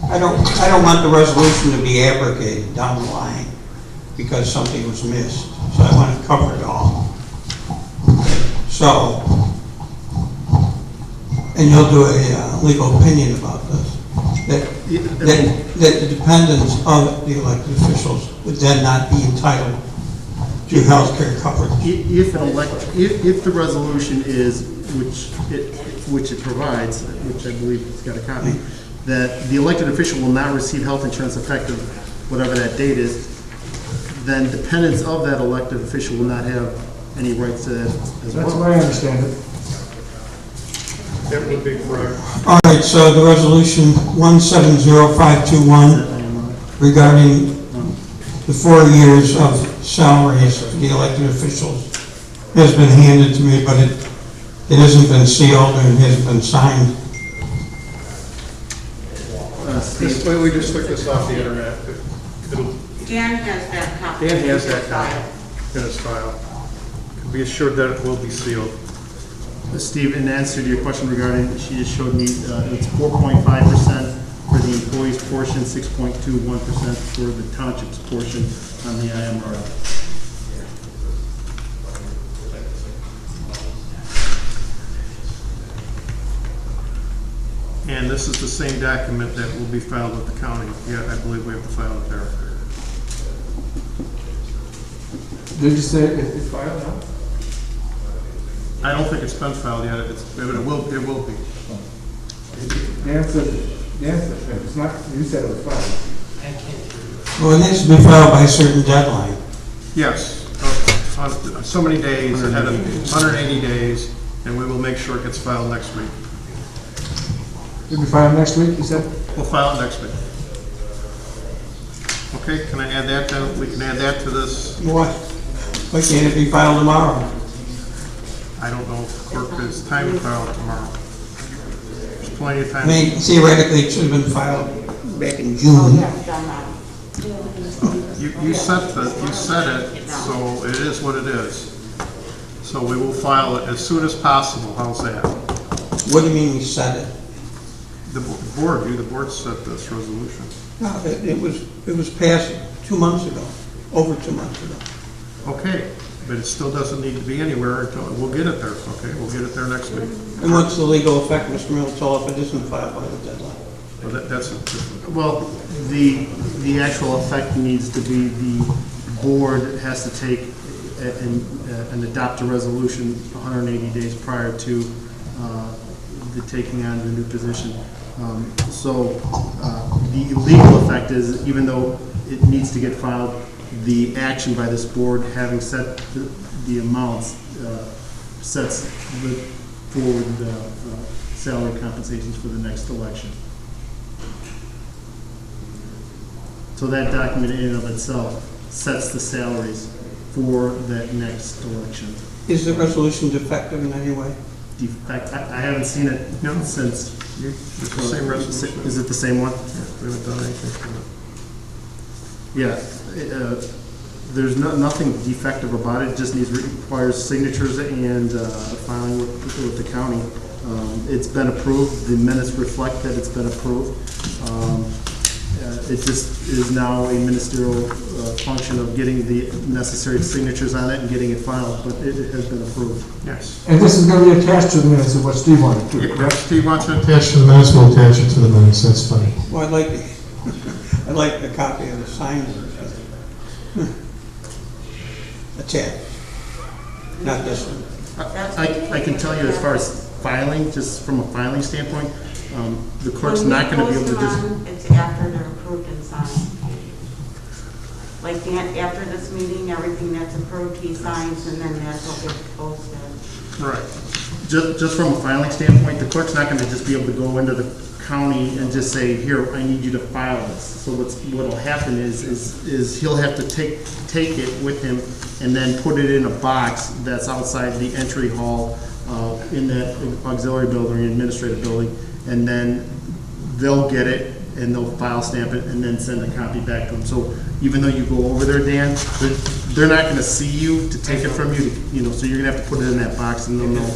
I don't want the resolution to be abrogated down the line because something was missed. So I want to cover it all. So, and you'll do a legal opinion about this, that the dependents of the elected officials would then not be entitled to health care coverage. If the resolution is, which it provides, which I believe it's got a copy, that the elected official will not receive health insurance effective whatever that date is, then dependents of that elected official will not have any rights to that as well. That's the way I understand it. That would be correct. All right, so the resolution 170521 regarding the 4 years of salaries of the elected officials has been handed to me, but it hasn't been sealed and hasn't been signed. Why we just took this off the internet? Dan has that copy. Dan has that copy in his file. Can be assured that it will be sealed. Steve, in answer to your question regarding, she just showed me, it's 4.5% for the employee's portion, 6.21% for the township's portion on the IMRF. And this is the same document that will be filed with the county. Yeah, I believe we have to file it there. Did you say it's filed now? I don't think it's been filed yet. It will be. Dan said, it's not, you said it was filed. Well, it needs to be filed by a certain deadline. Yes, on so many days, ahead of 180 days, and we will make sure it gets filed next week. Did we file next week, you said? We'll file it next week. Okay, can I add that then? We can add that to this. What? Why can't it be filed tomorrow? I don't know if the clerk has time to file it tomorrow. There's plenty of I time. mean, theoretically, it should have been filed back in June. You said it, so it is what it is. So we will file it as soon as possible. How's that? What do you mean you said it? The board set this resolution. No, it was passed 2 months ago, over 2 months ago. Okay, but it still doesn't need to be anywhere until, we'll get it there, okay? We'll get it there next week. And what's the legal effect, Mr. Miltel, if it isn't filed by the deadline? Well, Well, the actual effect needs to be the board has to take and adopt a resolution 180 days prior to the taking on the new position. So the legal effect is, even though it needs to get filed, the action by this board, having set the amounts, sets the forward salary compensations for the next election. So that document in and of itself sets the salaries for that next election. Is the resolution defective in any way? Defect, I haven't seen it since. It's the same resolution. Is it the same one? We haven't done anything to it. Yeah, there's nothing defective about it, it just requires signatures and filing with the county. It's been approved, the minutes reflect that it's been approved. It just is now a ministerial function of getting the necessary signatures on it and getting it filed, but it has been approved. Yes. And this is going to be attached to the minutes of what Steve wanted to. Yep, Steve wants it. Attached to the minutes, we'll attach it to the minutes, that's fine. Well, I'd like a copy of the signed attached, not this one. I can tell you as far as filing, just from a filing standpoint, the clerk's not going to be able to just... It's after they're approved and signed. Like after this meeting, everything that's approved, he signs, and then that's what gets posted. Right. Just from a filing standpoint, the clerk's not going to just be able to go into the county and just say, here, I need you to file this. So what'll happen is he'll have to take it with him and then put it in a box that's outside the entry hall in that auxiliary building, administrative building, and then they'll get it and they'll file stamp it and then send a copy back to them. So even though you go over there, Dan, they're not going to see you to take it from you, so you're going to have to put it in that box and they'll know.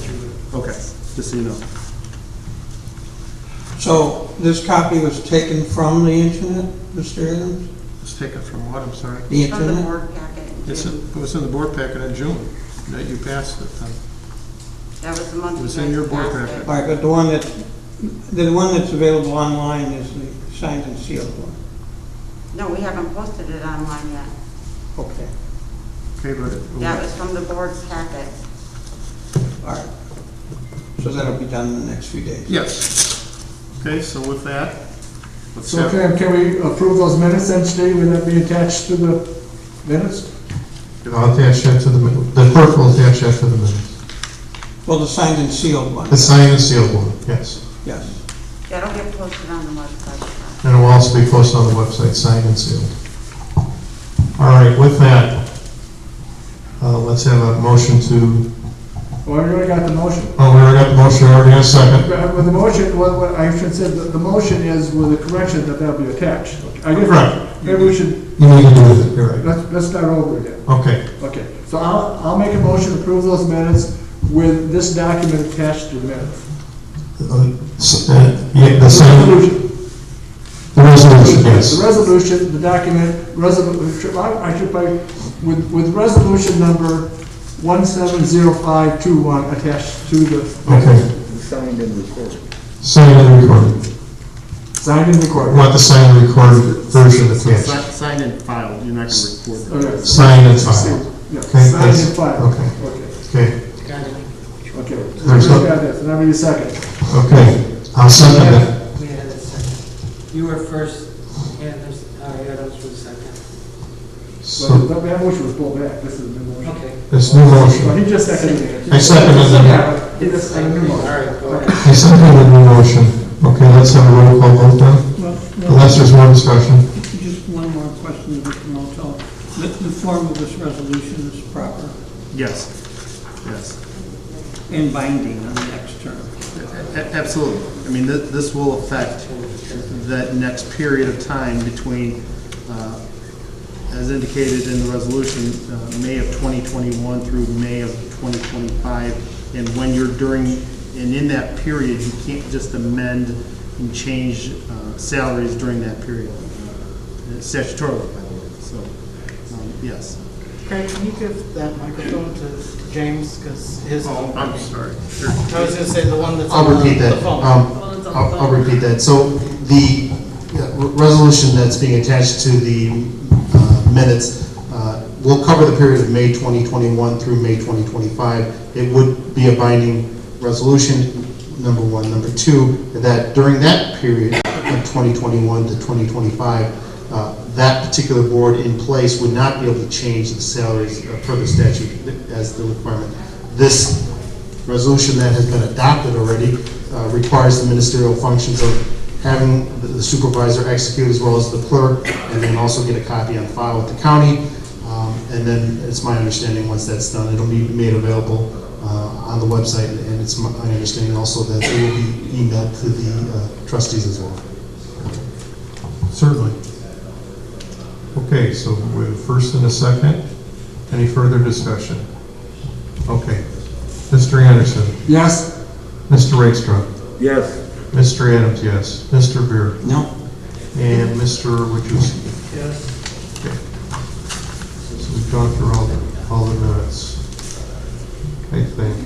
Okay, just so you know. So this copy was taken from the internet, Mr. Adams? It's taken from what, I'm sorry? The From the internet? board packet. It was in the board packet in June, that you passed it then. That was the month. It was in your board packet. All right, but the one that's available online is the signed and sealed one. No, we haven't posted it online yet. Okay, Okay, but That was from the board packet. all right. So that'll be done in the next few days. yes. Okay, so with that, let's So have, can we approve those minutes then, Steve? Will that be attached to the minutes? I'll attach that to the clerk will attach that to the minutes. Well, the signed and sealed one. The signed and sealed one, yes. Yes. That'll get posted on the website. And it will also be posted on the website, signed and sealed. All right, with that, let's have a motion to... Well, we already got the motion. Oh, we already got the motion, we already got a second. With the motion, what I should say, the motion is with the correction that that'll be attached. I guess Correct. maybe we should... You need to do with it, you're right. Let's start over again. Okay. Okay, so I'll make a motion to approve those minutes with this document attached to the minutes. Yeah, the same... The resolution, yes. The resolution, the document, I should probably, with resolution number 170521 attached to the... Okay. Signed and recorded. Signed and recorded. Signed and recorded. Want the signed and recorded version attached. Signed and filed, you're not going to record it. Okay. Signed and filed. Yeah, Okay, signed that's- and filed. Okay. Okay. Okay. There's So no- we got this, and I need a second. Okay, I'll second that. We had a second. You were first, and there's, Adams was second. So, But that motion was pulled back, this is a new motion. Okay. this new motion. Well, he just seconded it. I seconded it. He just seconded the new motion. All right, go ahead. I seconded the new motion. Okay, let's have a roll call vote then. Unless there's more discussion. Just one more question to Mr. Motel. The form of this resolution is proper Yes, yes. and binding on the next term. Absolutely. I mean, this will affect that next period of time between, as indicated in the resolution, May of 2021 through May of 2025. And when you're and in that period, you can't just amend and change salaries during that period. Statutorily, by the way. So, yes. Craig, can you give that microphone to James, because his... Oh, I'm sorry. I was going to say the one that's I'll on repeat the that. phone. I'll repeat that. So the resolution that's being attached to the minutes will cover the period of May 2021 through May 2025. It would be a binding resolution, number one. Number two, that during that period of 2021 to 2025, that particular board in place would not be able to change the salaries per the statute as the requirement. This resolution that has been adopted already requires the ministerial functions of having the supervisor execute as well as the clerk, and then also get a copy on file with the county. And then it's my understanding, once that's done, it'll be made available on the website, and it's my understanding also that it will be emailed to the trustees as well. Certainly. Okay, so we have a first and a second. Any further discussion? Okay. Mr. Anderson? Yes. Mr. Rakestraw? Yes. Mr. Adams, yes. Mr. Beer? No. And Mr. Wachowski? Yes. Okay. So we've gone through all the minutes, I think.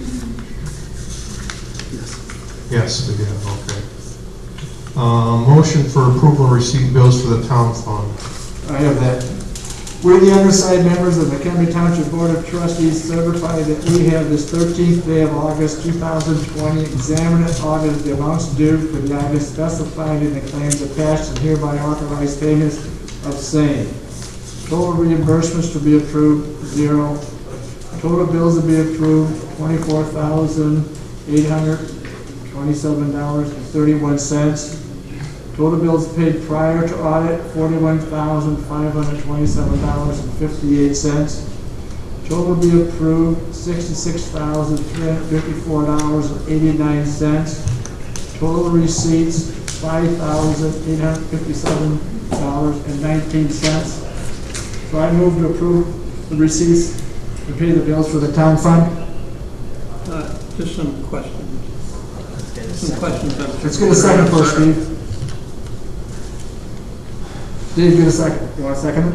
Yes, we have, okay. Motion for approval and receipt bills for the town fund. I have that. We, the undersigned members of the Mchenry Township Board of Trustees, certify that we have this 13th day of August 2020 examined and audited the amounts due for the items specified in the claims attached and hereby authorized payments of same. Total reimbursements to be approved, 0. Total bills to be approved, $24,827.31. Total bills paid prior to audit, $41,527.58. Total be approved, $66,354.89. Total receipts, $5,857.19. So I move to approve the receipts to pay the bills for the town fund. Just some questions. Some questions. Let's get a second first, Steve. Steve, get a second. You want a second it?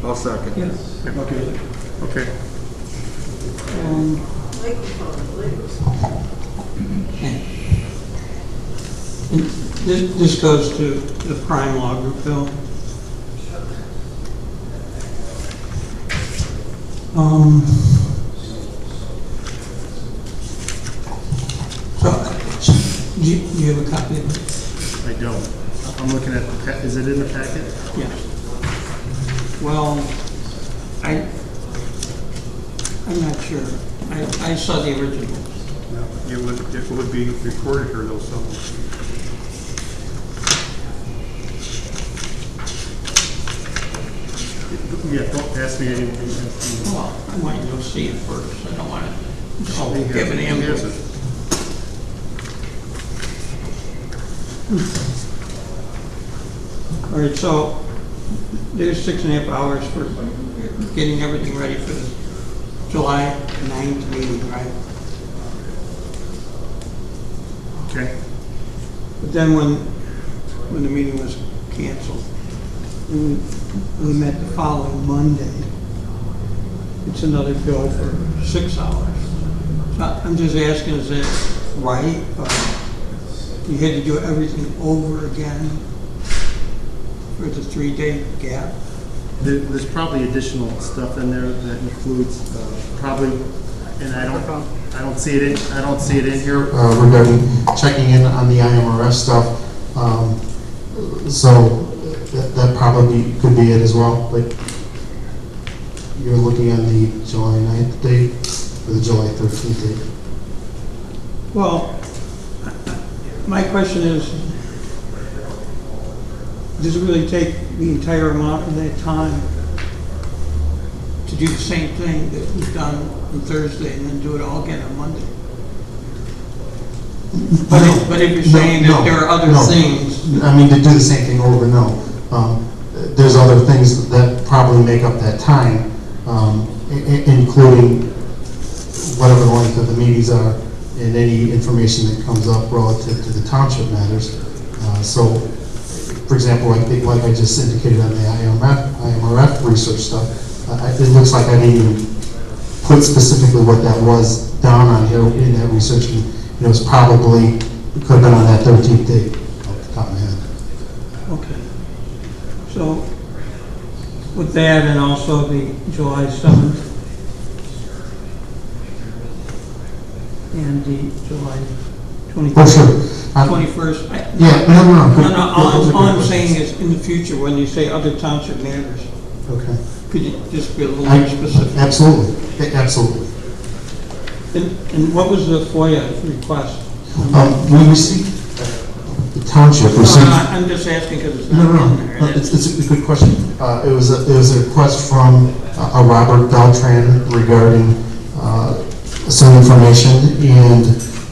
I'll second. Yes. Okay. Okay. This goes to the prime law group bill. So, do you have a copy of it? I don't. I'm looking at the, is it in the packet? Yeah. Well, I'm not sure. I saw the original. No, it would be recorded here though somewhere. Yeah, don't ask me anything. Well, I want you to see it first. I don't want to give an He input. has it. All right, so there's 6.5 hours for getting everything ready for the July 9th meeting, right? Okay. But then when the meeting was canceled, we met the following Monday. It's another bill for 6 hours. So I'm just asking, is that right? You had to do everything over again for the 3-day gap? There's probably additional stuff in there that includes probably, and I don't see it in here. Regarding checking in on the IMRF stuff, so that probably could be it as well. Like, you're looking on the July 9th date or the July 13th date? Well, my question is, does it really take the entire amount of that time to do the same thing that was done on Thursday and then do it all again on Monday? But if you're saying that there are other things... I mean, to do the same thing over, no. There's other things that probably make up that time, including whatever the length of the meetings are and any information that comes up relative to the township matters. So, for example, like I just indicated on the IMRF research stuff, it looks like I didn't even put specifically what that was down on here in that research. And it was probably, it could have been on that 13th date off the top of my head. Okay. So, with that and also the July 7th and the July 21st. Oh, sure. 21st. No, all I'm saying is in the future, when you say other township matters, okay, could you just be a little more specific? Absolutely, absolutely. And what was the FOIA request? We received, the township received... I'm just asking because it's No, not in there. it's a good question. It was a request from a Robert Beltran regarding some information, and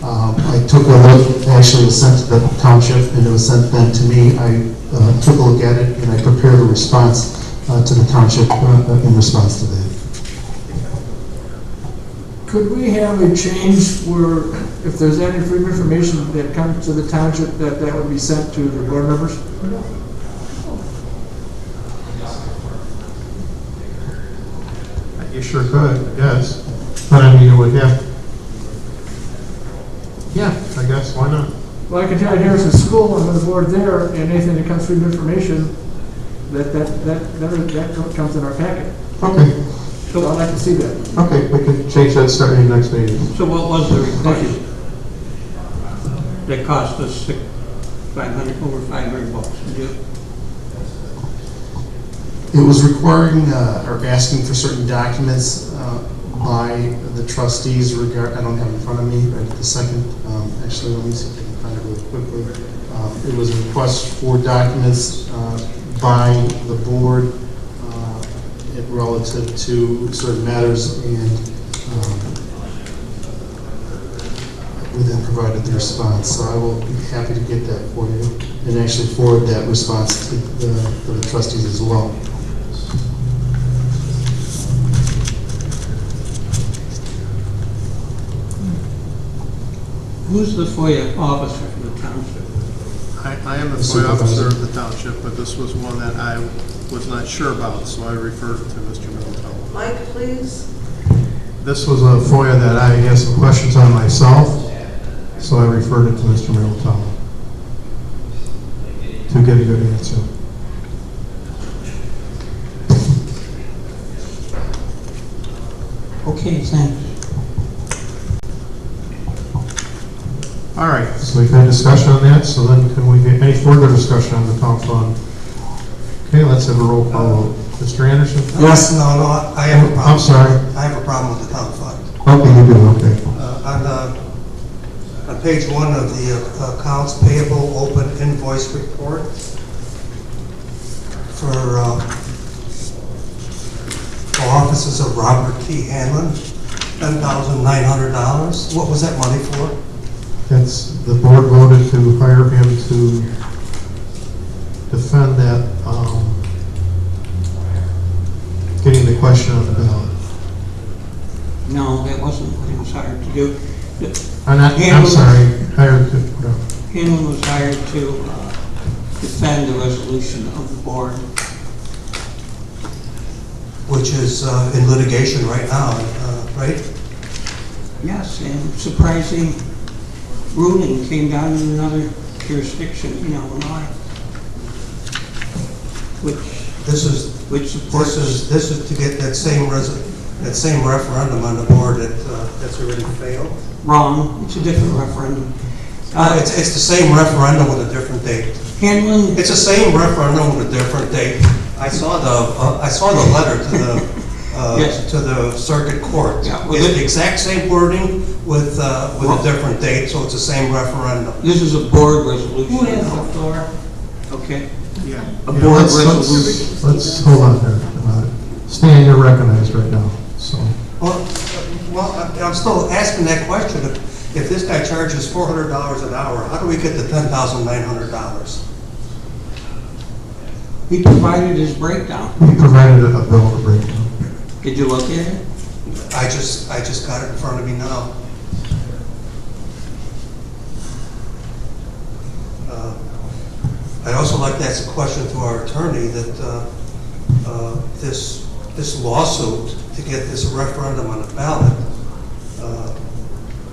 I took a look. Actually, it was sent to the township, and it was sent then to me. I took a look at it, and I prepared a response to the township in response to that. Could we have a change where, if there's any free information that comes to the township, that would be sent to the board members? You sure could, yes. But I mean, it would have... Yeah, I guess, why not? Well, I can tell you, here's a school, I'm on the board there, and anything that comes through information, that comes in our packet. Okay. So I'd like to see that. Okay, we can change that starting next meeting. So what was the request that cost us over 500 bucks to do? It was requiring or asking for certain documents by the trustees regard. I don't have it in front of me right at the second. Actually, let me see if I can find it really quickly. It was a request for documents by the board relative to certain matters, and we then provided the response. So I will be happy to get that for you and actually forward that response to the trustees as well. Who's the FOIA officer for the township? I am the FOIA officer of the township, but this was one that I was not sure about, so I referred it to Mr. Middleton. Mike, please. This was a FOIA that I had some questions on myself, so I referred it to Mr. Middleton to get a good answer. Okay, thanks. All right, so we've had discussion on that, so then can we get any further discussion on the town fund? Okay, let's have a roll call vote. Mr. Anderson? Yes, no, I have a problem. I'm sorry. I have a problem with the town fund. Okay, you do, okay. On page 1 of the accounts payable open invoice report for offices of Robert T. Hanlon, $10,900. What was that money for? That's, the board voted to hire him to defend that, getting the question on the ballot. No, that wasn't what he was hired to do. I'm sorry, hired to, no. Hanlon was hired to defend the resolution of the board. Which is in litigation right now, right? Yes, and surprising ruling came down in another jurisdiction in Illinois, which supports. This is to get that same referendum on the board that's already failed. Wrong. It's a different referendum. It's the same referendum with a different date. Hanlon. It's the same referendum with a different date. I saw the letter to the yes. to the circuit court. Yeah, It's the exact same wording with a different date, so it's the same referendum. This is a board resolution. Who has the floor? Okay. Yeah. A board resolution. Let's hold on there. Stan, you're recognized right now, so. Well, I'm still asking that question. If this guy charges $400 an hour, how do we get the $10,900? He provided his breakdown. He provided a bill of breakdown. Did you look at it? I just got it in front of me now. I'd also like to ask a question to our attorney that this lawsuit to get this referendum on the ballot,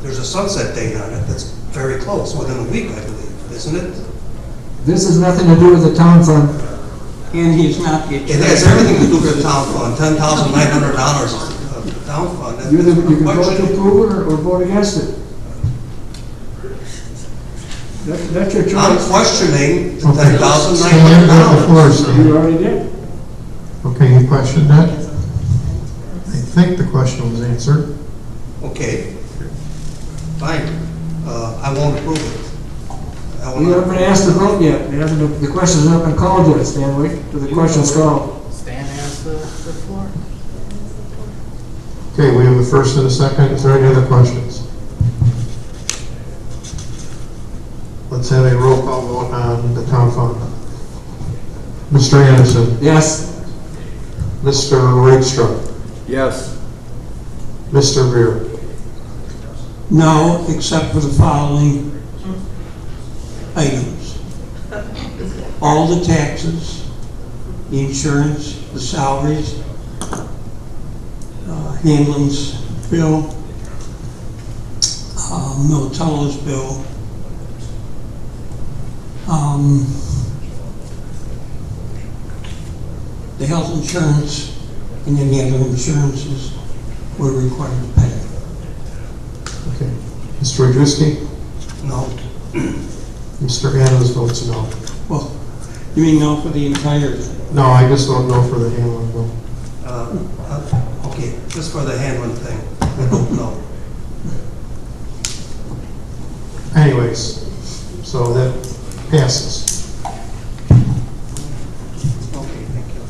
there's a sunset date on it that's very close, within a week, I believe, isn't it? This has nothing to do with the town fund. And he's not the attorney. It has everything to do with the town fund, $10,900 of the town fund. You can vote to approve it or vote against it. That's your choice. I'm questioning the Okay. $10,900. You already did. Okay, you questioned that? I think the question was answered. Okay, fine. I won't approve it. wanna- You haven't been asked to vote yet. The question's not been called yet, Stanley. The question's called. Stan has the floor. Okay, we have a first and a second. Is there any other questions? Let's have a roll call vote on the town fund. Mr. Anderson? Yes. Mr. Ragstra? Yes. Mr. Beer? No, except for the following items. All the taxes, the insurance, the salaries, Hanlon's bill, Militello's bill, the health insurance, and any other insurances we're required to pay. Okay. Mr. Radrewski? No. Mr. Adams votes no. Well, you mean no for the entire? No, I just vote no for the Hamlin bill. Okay, just for the Hanlon thing, I don't know. Anyways, so that passes. Okay, thank you.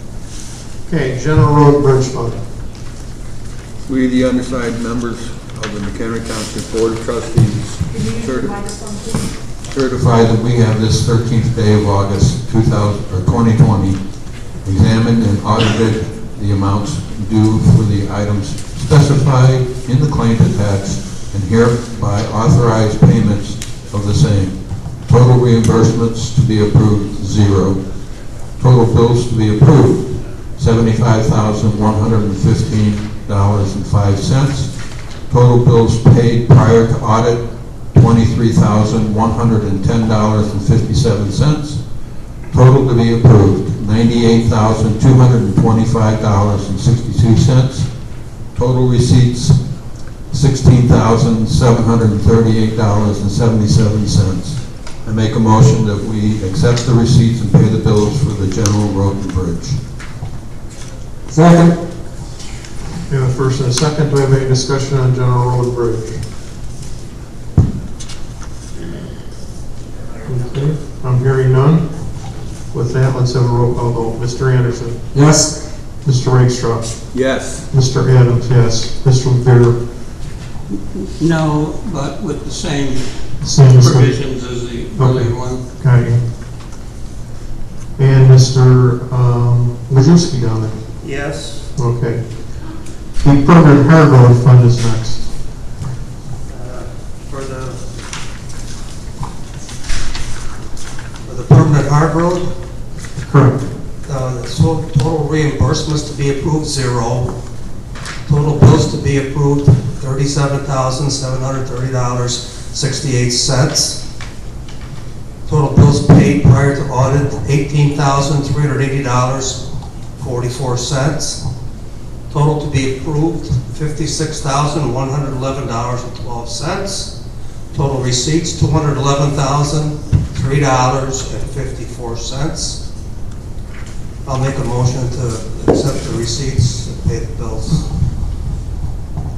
Okay, General Road Bridge Fund. We, the undersigned members of the Mchenry Township Board of Trustees, certify that we have this 13th day of August 2020 examined and audited the amounts due for the items specified in the claims attached and hereby authorized payments of the same. Total reimbursements to be approved, 0. Total bills to be approved, $75,115.05. Total bills paid prior to audit, $23,110.57. Total to be approved, $98,225.62. Total receipts, $16,738.77. I make a motion that we accept the receipts and pay the bills for the general road and bridge. Second. We have a first and a second. Do we have any discussion on General Road and Bridge? Okay, I'm hearing none. With that, let's have a roll call vote. Mr. Anderson? Yes. Mr. Ragstra? Yes. Mr. Adams, yes. Mr. Beer? No, but with the same Same as the- provisions as the earlier one. Okay. And Mr. Majewski down there? Yes. Okay. The permanent hard road fund is next. For the permanent hard road, Correct. the total reimbursements to be approved, 0. Total bills to be approved, $37,730.68. Total bills paid prior to audit, $18,380.44. Total to be approved, $56,111.12. Total receipts, $211,003.54. I'll make a motion to accept the receipts and pay the bills.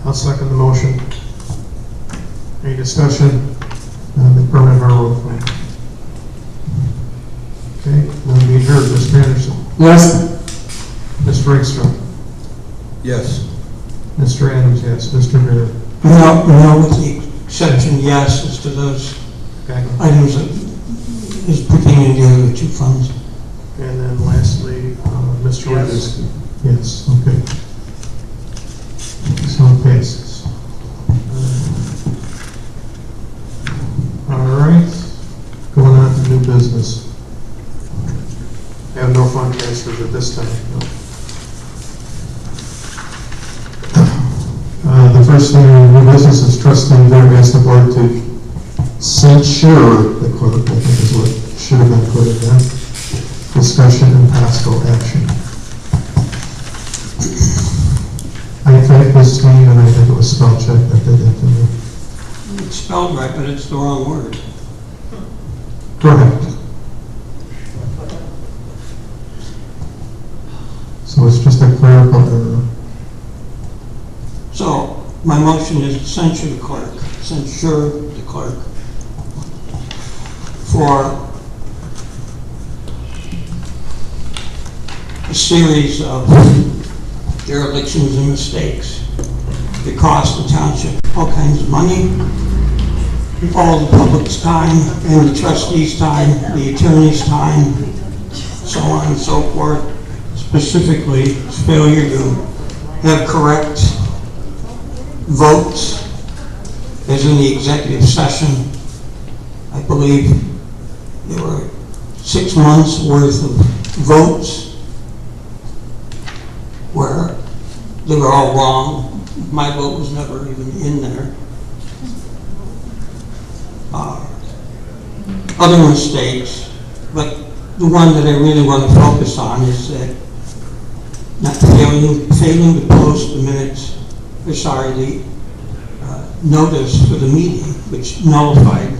I'll second the motion. Any discussion on the permanent hard road fund? Okay, then we adjourn. Mr. Anderson? Yes. Mr. Ragstra? Yes. Mr. Adams, yes. Mr. Beer? No, with the exception, yes, as to those Okay. items that is pertaining to the other two funds. And then lastly, Mr. Yes. Radzinski? Yes, okay. So it passes. All right, going on to new business. I have no fund transfers at this time. No. The first thing in new business is trustee Vera asked the board to censure the clerk, I think is what should have been put in there. Discussion and possible action. I typed this to me and I think it was spell check that did that to me. It's spelled right, but it's the wrong word. Correct. So it's just a clerical error. So, my motion is to censure the clerk for for a series of derelictions and mistakes that cost the township all kinds of money, all the public's time, and the trustees' time, the attorney's time, so on and so forth. Specifically, failure to have correct votes, as in the executive session. I believe there were 6 months worth of votes where they were all wrong. My vote was never even in there. Other mistakes, but the one that I really want to focus on is that not failing to post the minutes, the notice for the meeting, which nullified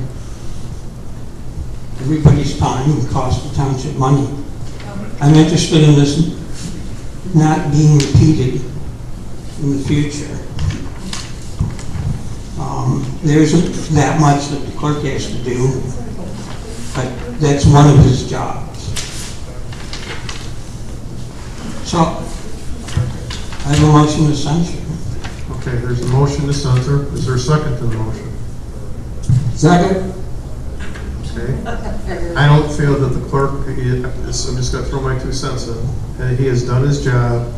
everybody's time and cost the township money. I'm interested in this not being repeated in the future. There isn't that much that the clerk has to do, but that's one of his jobs. So, I have a motion to censure. Okay, there's a motion to censor. Is there a second to the motion? Second. Okay. I don't feel that the clerk, I'm just going to throw my 2 cents in. He has done his job.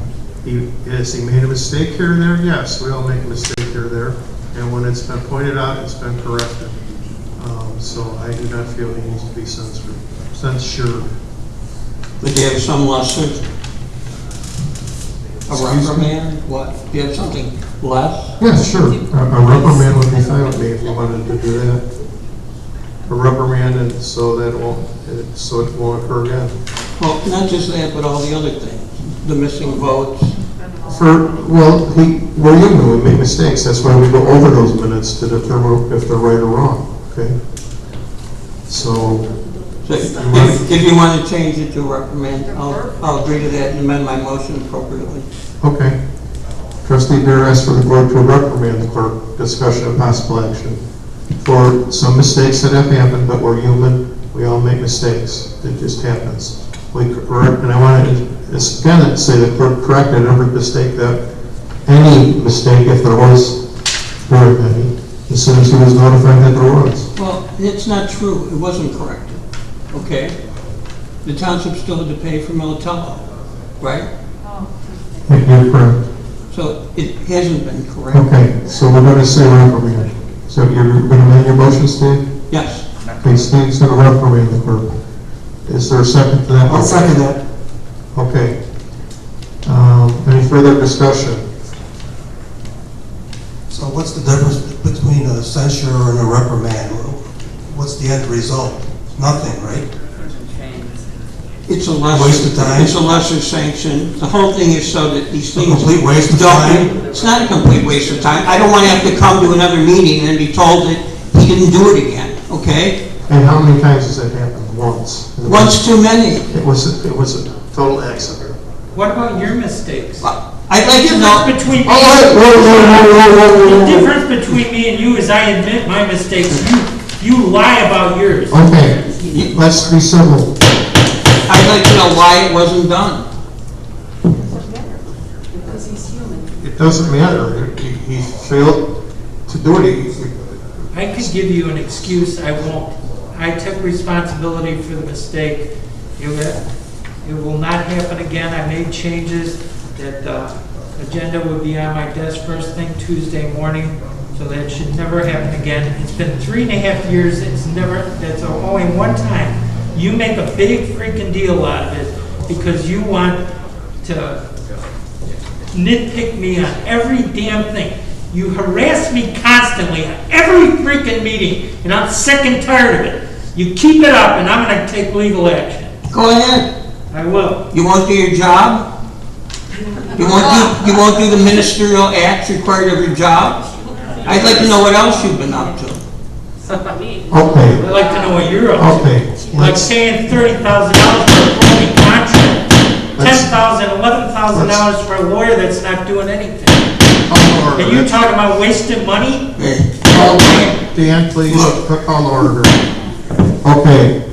Has he made a mistake here or there? Yes, we all make a mistake here or there. And when it's been pointed out, it's been corrected. So I do not feel he needs to be censored. Would you have some lawsuit? A reprimand? What? Do you have something less? Yes, sure. A reprimand would be fine with me if you wanted to do that. A reprimand, and so it won't occur again. Well, not just that, but all the other things. The missing votes. We're human, we make mistakes. That's why we go over those minutes to determine if they're right or wrong. Okay. So if you want to change it to a reprimand, I'll agree to that and amend my motion appropriately. Okay. Trustee Beer asked for the board to reprimand the clerk, discussion of possible action for some mistakes that have happened, but we're human. We all make mistakes. It just happens. And I want to again say the clerk corrected every mistake any mistake, if there was very many, as soon as he was notified that there was. Well, it's not true. It wasn't corrected. Okay? The township still had to pay for Militello, right? You're correct. So it hasn't been corrected. Okay, so we're going to say reprimand. So you're going to amend your motion, Steve? Yes. Okay, Steve's going to reprimand the clerk. Is there a second to that? I'll second that. Okay. Any further discussion? So what's the difference between a censure and a reprimand? What's the end result? Nothing, right? It's a lesser waste of time. It's a lesser sanction. The whole thing is so that these things A complete waste of time. It's not a complete waste of time. I don't want to have to come to another meeting and be told that he didn't do it again. Okay? And how many times has that happened? Once. Once too many. It was a total accident. What about your mistakes? I'd like to know. The difference between me and you is I admit my mistakes. You lie about yours. Okay, let's be civil. I'd like to know why it wasn't done. Because he's human. It doesn't matter. He failed to do it. I could give you an excuse, I won't. I took responsibility for the mistake. It will not happen again. I made changes that the agenda would be on my desk first thing Tuesday morning, so that it should never happen again. It's been 3.5 years. That's only one time. You make a big freaking deal out of it because you want to nitpick me on every damn thing. You harass me constantly at every freaking meeting, and I'm sick and tired of it. You keep it up, and I'm going to take legal action. Go ahead. I will. You won't do your job? You won't do the ministerial acts required of your job? I'd like to know what else you've been up to. Okay. I'd like to know what you're up to. Okay. Like paying $30,000 for a phony contract, $10,000, $11,000 for a lawyer that's not doing anything. And you talking about wasting money? Dan, please, call order. Okay,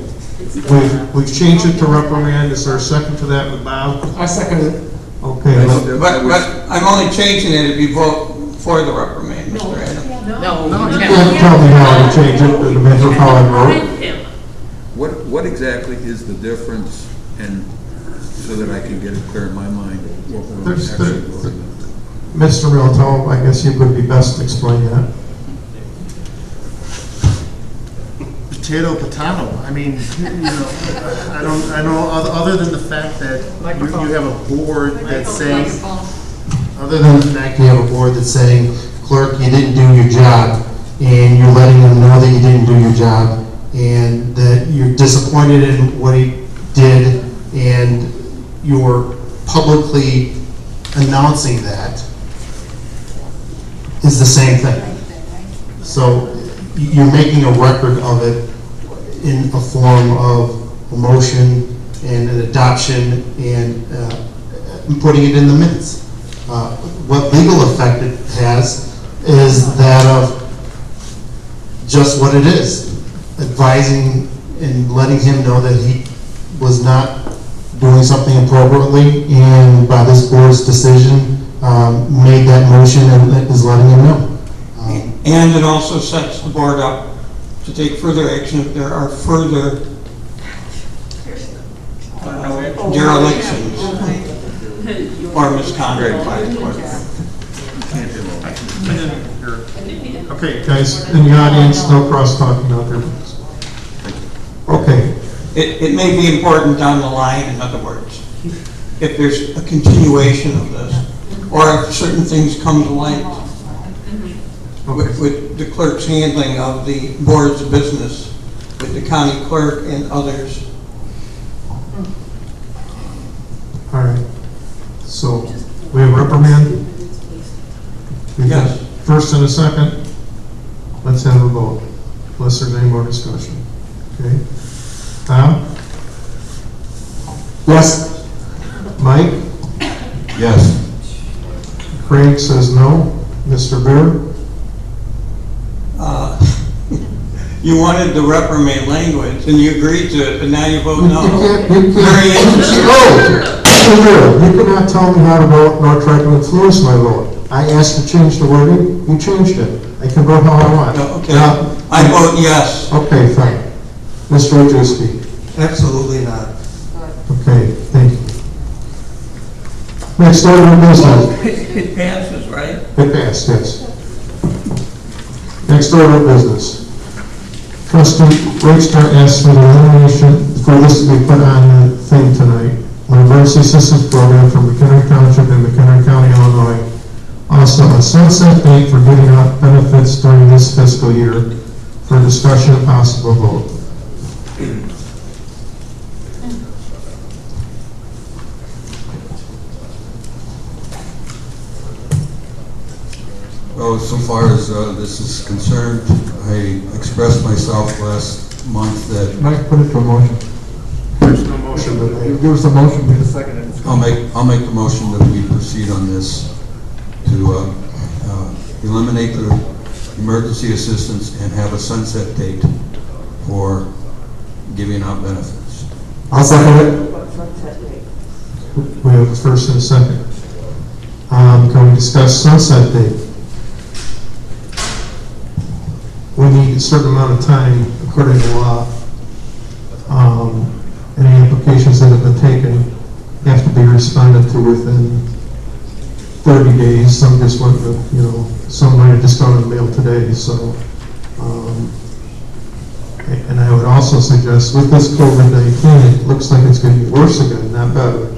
we've changed it to reprimand. Is there a second to that with Bob? I second it. Okay, But I'm only changing it if you vote for the reprimand, Mr. Adams. No. you can't tell me how to change it, the matter how I vote. What exactly is the difference, and so that I can get it clear in my mind, what we're There's- actually there- voting on? Mr. Milto, I guess you would be best to explain that. Potato. I mean, I know, other than the fact that you have a board that's saying, Other than the fact you have a board that's saying, clerk, you didn't do your job, and you're letting them know that you didn't do your job, and that you're disappointed in what he did, and you're publicly announcing that, is the same thing. So you're making a record of it in a form of a motion and an adoption and putting it in the minutes. What legal effect it has is that of just what it is, advising and letting him know that he was not doing something appropriately, and by this board's decision, made that motion and is letting him know. And it also sets the board up to take further action if there are further derelictions or misconduct by the clerk. Okay, guys, in the audience, no cross-talking out there. Okay. It may be important down the line, in other words, if there's a continuation of this, or if certain things come to light with the clerk's handling of the board's business, with the county clerk and others. All right. So, we have reprimand? Yes. First and a second? Let's have a vote, unless there's any more discussion. Okay? Tom? Yes. Mike? Yes. Craig says no. Mr. Bear? You wanted the reprimand language, and you agreed to it, but now you vote no. You can't. Very interesting. Oh! Mr. Bear, you cannot tell me how to vote nor try to influence my vote. I asked to change the wording, you changed it. I can vote how I want. Okay, I vote yes. Okay, fine. Mr. Wojcicki? Absolutely not. Okay, thank you. Next order of business. It passes, right? It passed, yes. Next order of business. Trustee Richter asked for the elimination, for this to be put on the thing tonight. An emergency assistance program for Mchenry Township and Mchenry County, Illinois. Also, a sunset date for giving out benefits during this fiscal year for discussion and possible vote. Well, so far as this is concerned, I expressed myself last month that Mike, put it to a motion. There's no motion to make. Give us a motion, give us a second. I'll make the motion that we proceed on this to eliminate the emergency assistance and have a sunset date for giving out benefits. I'll second it. We have a first and a second. Can we discuss sunset date? We need a certain amount of time, according to law. Any applications that have been taken have to be responded to within 30 days. Some just went, some might have just gone in the mail today. So, and I would also suggest with this COVID-19, it looks like it's going to be worse again, not better.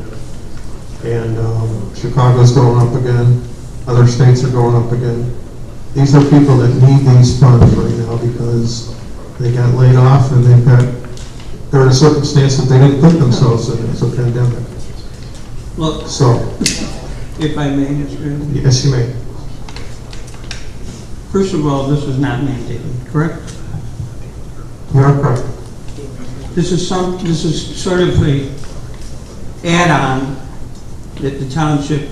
And Chicago's going up again. Other states are going up again. These are people that need these funds right now because they got laid off and they're in a circumstance that they didn't put themselves in. It's a pandemic. Look, So, if I may, Mr. Chairman. yes, you may. First of all, this is not mandated, correct? You are correct. This is sort of a add-on that the township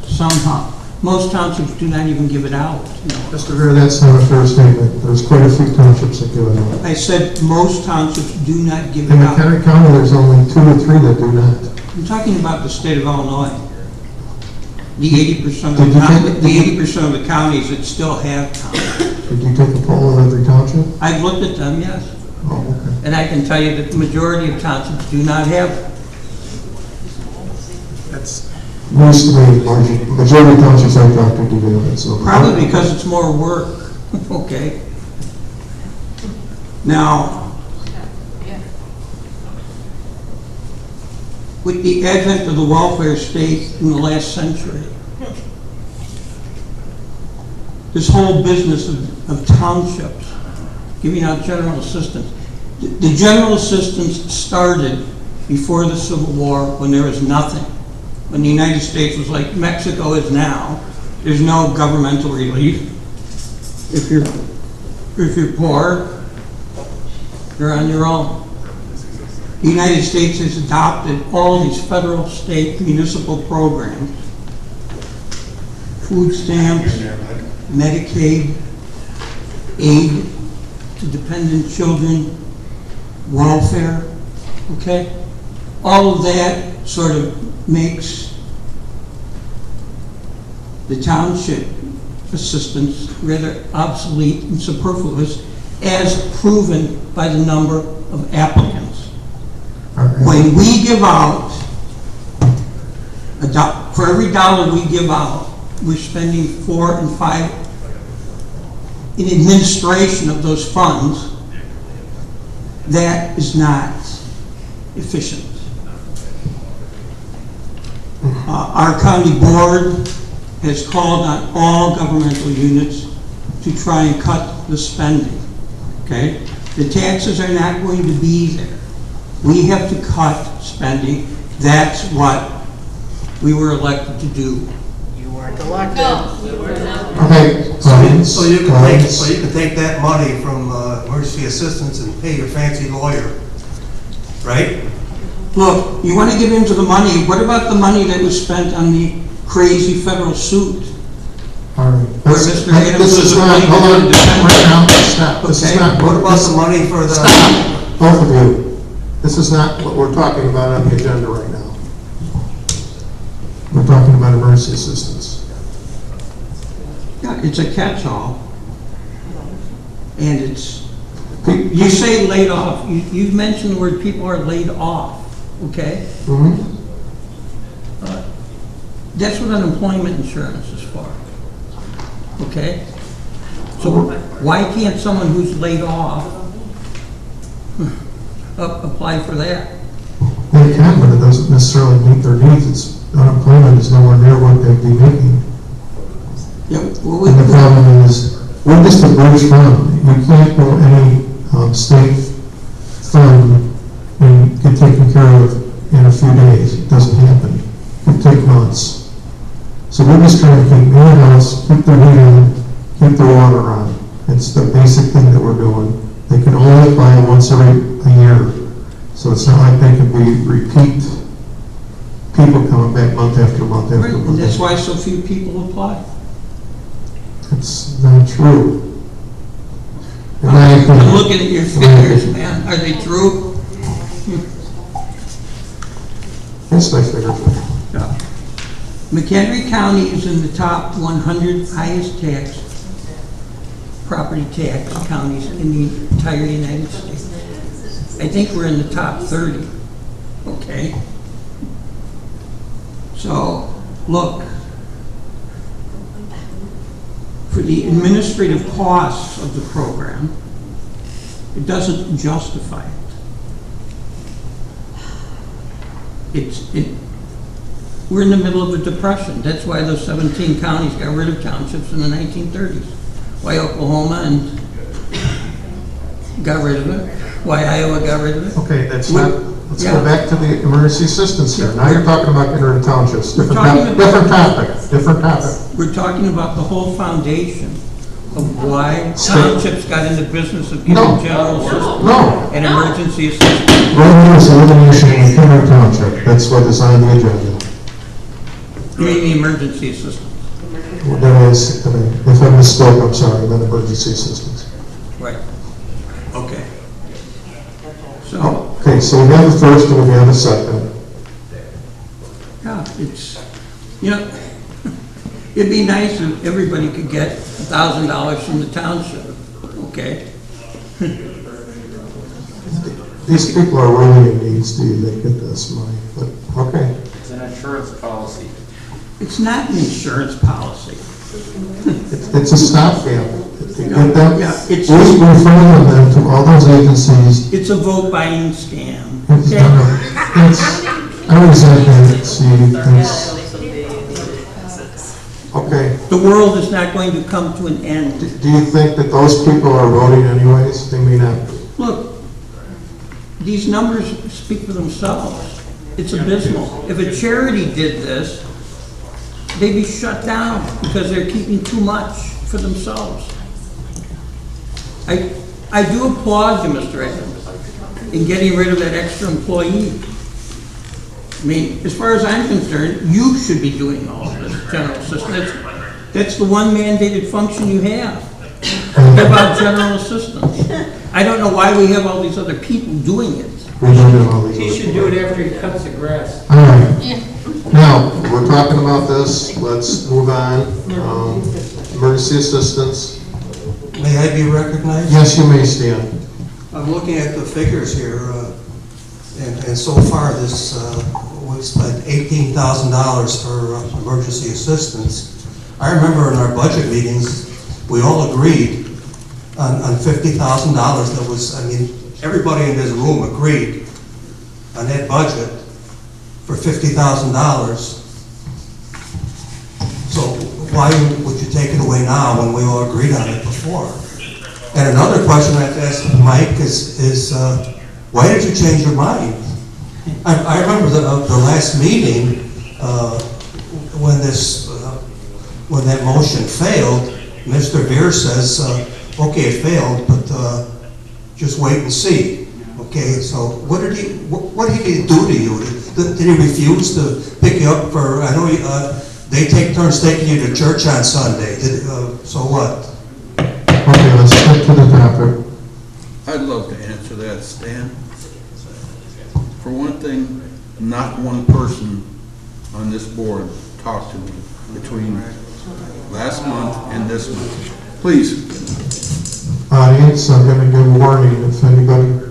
somehow Most townships do not even give it out, you know. Mr. Vera, that's not a fair statement. There's quite a few townships that give it out. I said most townships do not give it In out. McHenry County, there's only 2 or 3 that do not. I'm talking about the state of Illinois. The 80% Did of you the 80% of the counties that still have townships. Did you take a poll of every township? I've looked at them, yes. Oh, okay. And I can tell you that the majority of townships do not have it. That's most of the majority of townships I've talked to do that, so. Probably because it's more work, okay? Now, with the advent of the welfare state in the last century, this whole business of townships giving out general assistance, the general assistance started before the Civil War when there was nothing. When the United States was like Mexico is now, there's no governmental relief. If you're poor, you're on your own. The United States has adopted all these federal, state, municipal programs, food stamps, Medicaid, aid to dependent children, welfare, okay? All of that sort of makes the township assistance rather obsolete and superfluous, as proven by the number of applicants. When we give out, for every dollar we give out, we're spending 4 and 5 in administration of those funds. That is not efficient. Our county board has called on all governmental units to try and cut the spending, okay? The taxes are not going to be there. We have to cut spending. That's what we were elected to do. You weren't elected. Okay, So you can take that money from emergency assistance and pay your fancy lawyer, right? Look, you want to get into the money. What about the money that was spent on the crazy federal suit? All right. Where Mr. Adams This was is not, appointed hold on, to defend right it? now, stop. This is Okay. not. What about the money for the... Stop, both of you. This is not what we're talking about on the agenda right now. We're talking about emergency assistance. Yeah, it's a catch-all. And it's, you say laid off. You mentioned the word people are laid off, okay? Mm-hmm. That's what unemployment insurance is for, okay? So why can't someone who's laid off apply for that? They can, but it doesn't necessarily meet their needs. It's, unemployment is nowhere near what they'd be making. Yeah, well, And the problem is, we're just a bridge fund. You can't go any state fund and get taken care of in a few days. It doesn't happen. It can take months. So we're just trying to keep in-house, keep their heat on, keep their water on. It's the basic thing that we're doing. They can only apply once a year. So it's not like they can be repeat people coming back month after month after month. And that's why so few people apply. It's not true. I'm looking at your figures, man. Are they true? Yes, my figures. Yeah. McHenry County is in the top 100 highest tax, property tax counties in the entire United States. I think we're in the top 30, okay? So, look, for the administrative costs of the program, it doesn't justify it. We're in the middle of a depression. That's why those 17 counties got rid of townships in the 1930s. Why Oklahoma got rid of it. Why Iowa got rid of it. Okay, that's not, let's go back to the emergency assistance here. Now you're talking about getting rid of townships. Different topic. We're talking about the whole foundation of why townships got in the business of giving general assistance and emergency assistance. Revenue elimination in Mchenry Township. That's what is on the agenda. You mean the emergency assistance? That is, if I misspoke, I'm sorry, I meant emergency assistance. Right. Okay. So, Okay, so we have a first and we have a second. yeah, it's, you know, it'd be nice if everybody could get $1,000 from the township, okay? These people are really in need, Steve, they get this money, but, okay. It's an insurance policy. It's not an insurance policy. It's a stopgap. To get them, Yeah, it's- we refer them to all those agencies. It's a vote buying scam, It's, okay? I resent that, Steve, it's, okay. The world is not going to come to an end. Do you think that those people are voting anyways? They may not. Look, these numbers speak for themselves. It's abysmal. If a charity did this, they'd be shut down because they're keeping too much for themselves. I do applaud you, Mr. Adams, in getting rid of that extra employee. I mean, as far as I'm concerned, you should be doing all of this, general assistant. That's the one mandated function you have. What about general assistance? I don't know why we have all these other people doing it. We don't have all these. He should do it after he cuts the grass. All right. Now, we're talking about this, let's move on. Emergency assistance. May I be recognized? Yes, you may stand. I'm looking at the figures here, and so far this, we spent $18,000 for emergency assistance. I remember in our budget meetings, we all agreed on $50,000. That was, I mean, everybody in this room agreed on that budget for $50,000. So why would you take it away now when we all agreed on it before? And another question I have to ask Mike is why did you change your mind? I remember the last meeting when that motion failed. Mr. Veer says, okay, it failed, but just wait and see. Okay, so what did he do to you? Did he refuse to pick you up for? I know they take turns taking you to church on Sunday. So what? Okay, let's get to the topic. I'd love to answer that, Stan. For one thing, not one person on this board talked to me between last month and this month. Please. Audience, I'm going to give a warning if anybody.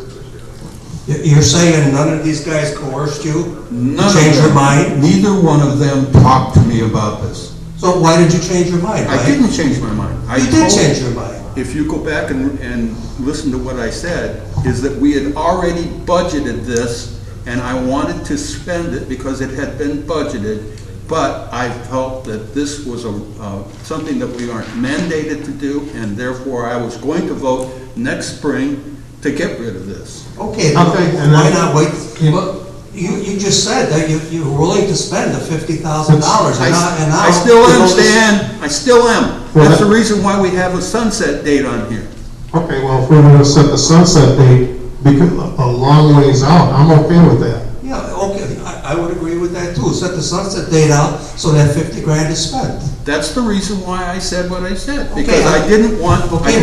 You're saying none of these guys coerced you None to change of them, your mind? Neither one of them talked to me about this. So why did you change your mind? I didn't change my mind. You did change your mind. If you go back and listen to what I said, is that we had already budgeted this, and I wanted to spend it because it had been budgeted, but I felt that this was something that we aren't mandated to do, and therefore I was going to vote next spring to get rid of this. Okay, why not wait? You just said that you were willing to spend the $50,000, and now I still am, Stan. I still am. That's the reason why we have a sunset date on here. Okay, well, if we're going to set the sunset date because a long ways out, I'm okay with that. Yeah, okay, I would agree with that too. Set the sunset date out so that 50 grand is spent. That's the reason why I said what I said, because I didn't want to get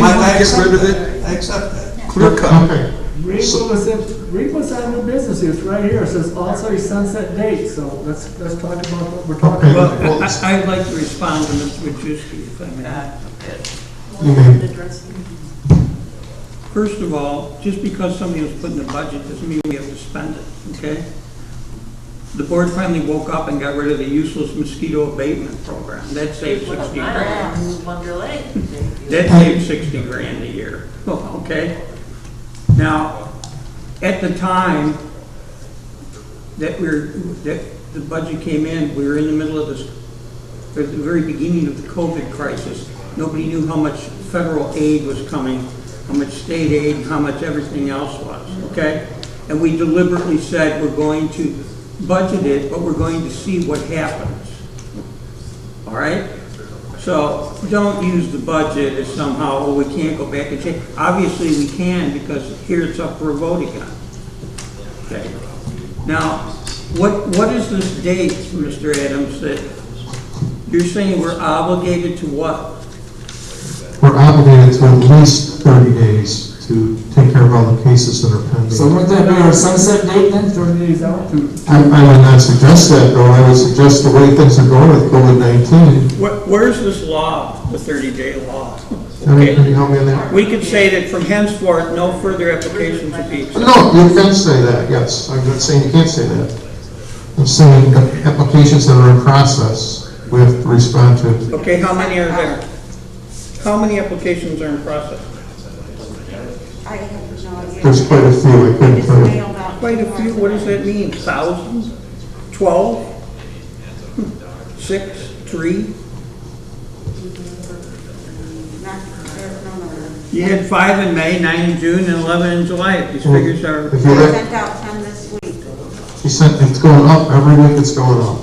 rid of it. I accept that. Clear cut. Okay. Read what's on new business here, it's right here, it says also a sunset date, so let's talk about what we're talking about. Well, I'd like to respond to Mr. Wojcicki, if I may. You may. First of all, just because somebody was put in the budget doesn't mean we have to spend it, okay? The board finally woke up and got rid of the useless mosquito abatement program. That saved 60 grand. That saved 60 grand a year, okay? Now, at the time that the budget came in, we were in the middle of this, at the very beginning of the COVID crisis. Nobody knew how much federal aid was coming, how much state aid, and how much everything else was, okay? And we deliberately said we're going to budget it, but we're going to see what happens, all right? So don't use the budget as somehow, oh, we can't go back and change. Obviously we can, because here it's up for a vote again. Okay. Now, what is this date, Mr. Adams, that You're saying we're obligated to what? We're obligated to at least 30 days to take care of all the cases that are pending. So wouldn't that be our sunset date then, 30 days out to? I would not suggest that, though. I would suggest the way things are going with COVID-19. Where's this law, the 30-day law? Can you help me on that? We could say that from henceforth, no further applications would be accepted. No, you can say that, yes. I'm not saying you can't say that. I'm saying that applications that are in process, we have to respond to. Okay, how many are there? How many applications are in process? I have no idea. There's quite a few, I couldn't tell you. Quite a few, what does that mean? Thousands? 12? 6? 3? You had 5 in May, 9 in June, and 11 in July. If these figures are. If you I look, sent out 10 this week. it's going up, every week it's going up.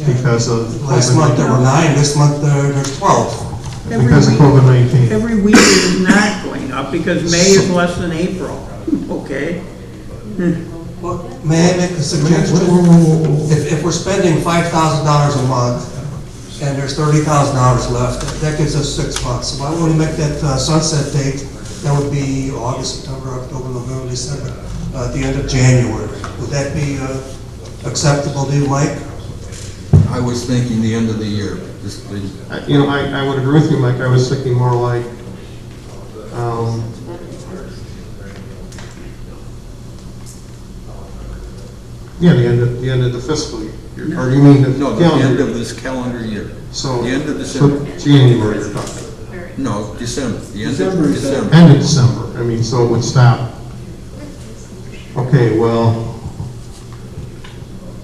Because of. Last month there were 9, this month there's 12. Because of COVID-19. Every week is not going up because May is less than April. Okay? May I make a suggestion? If we're spending $5,000 a month and there's $30,000 left, that gives us 6 months. So why don't we make that sunset date, that would be August, September, October, November, December, at the end of January. Would that be acceptable to you, Mike? I was thinking the end of the year. You know, I would agree with you, Mike. I was thinking more like, yeah, the end of the fiscal year. Or you mean the No, the calendar end year? of this calendar year. So, the end of December. So January you're talking. No, December. The end December. of December. End of December. I mean, so it would stop. Okay, well,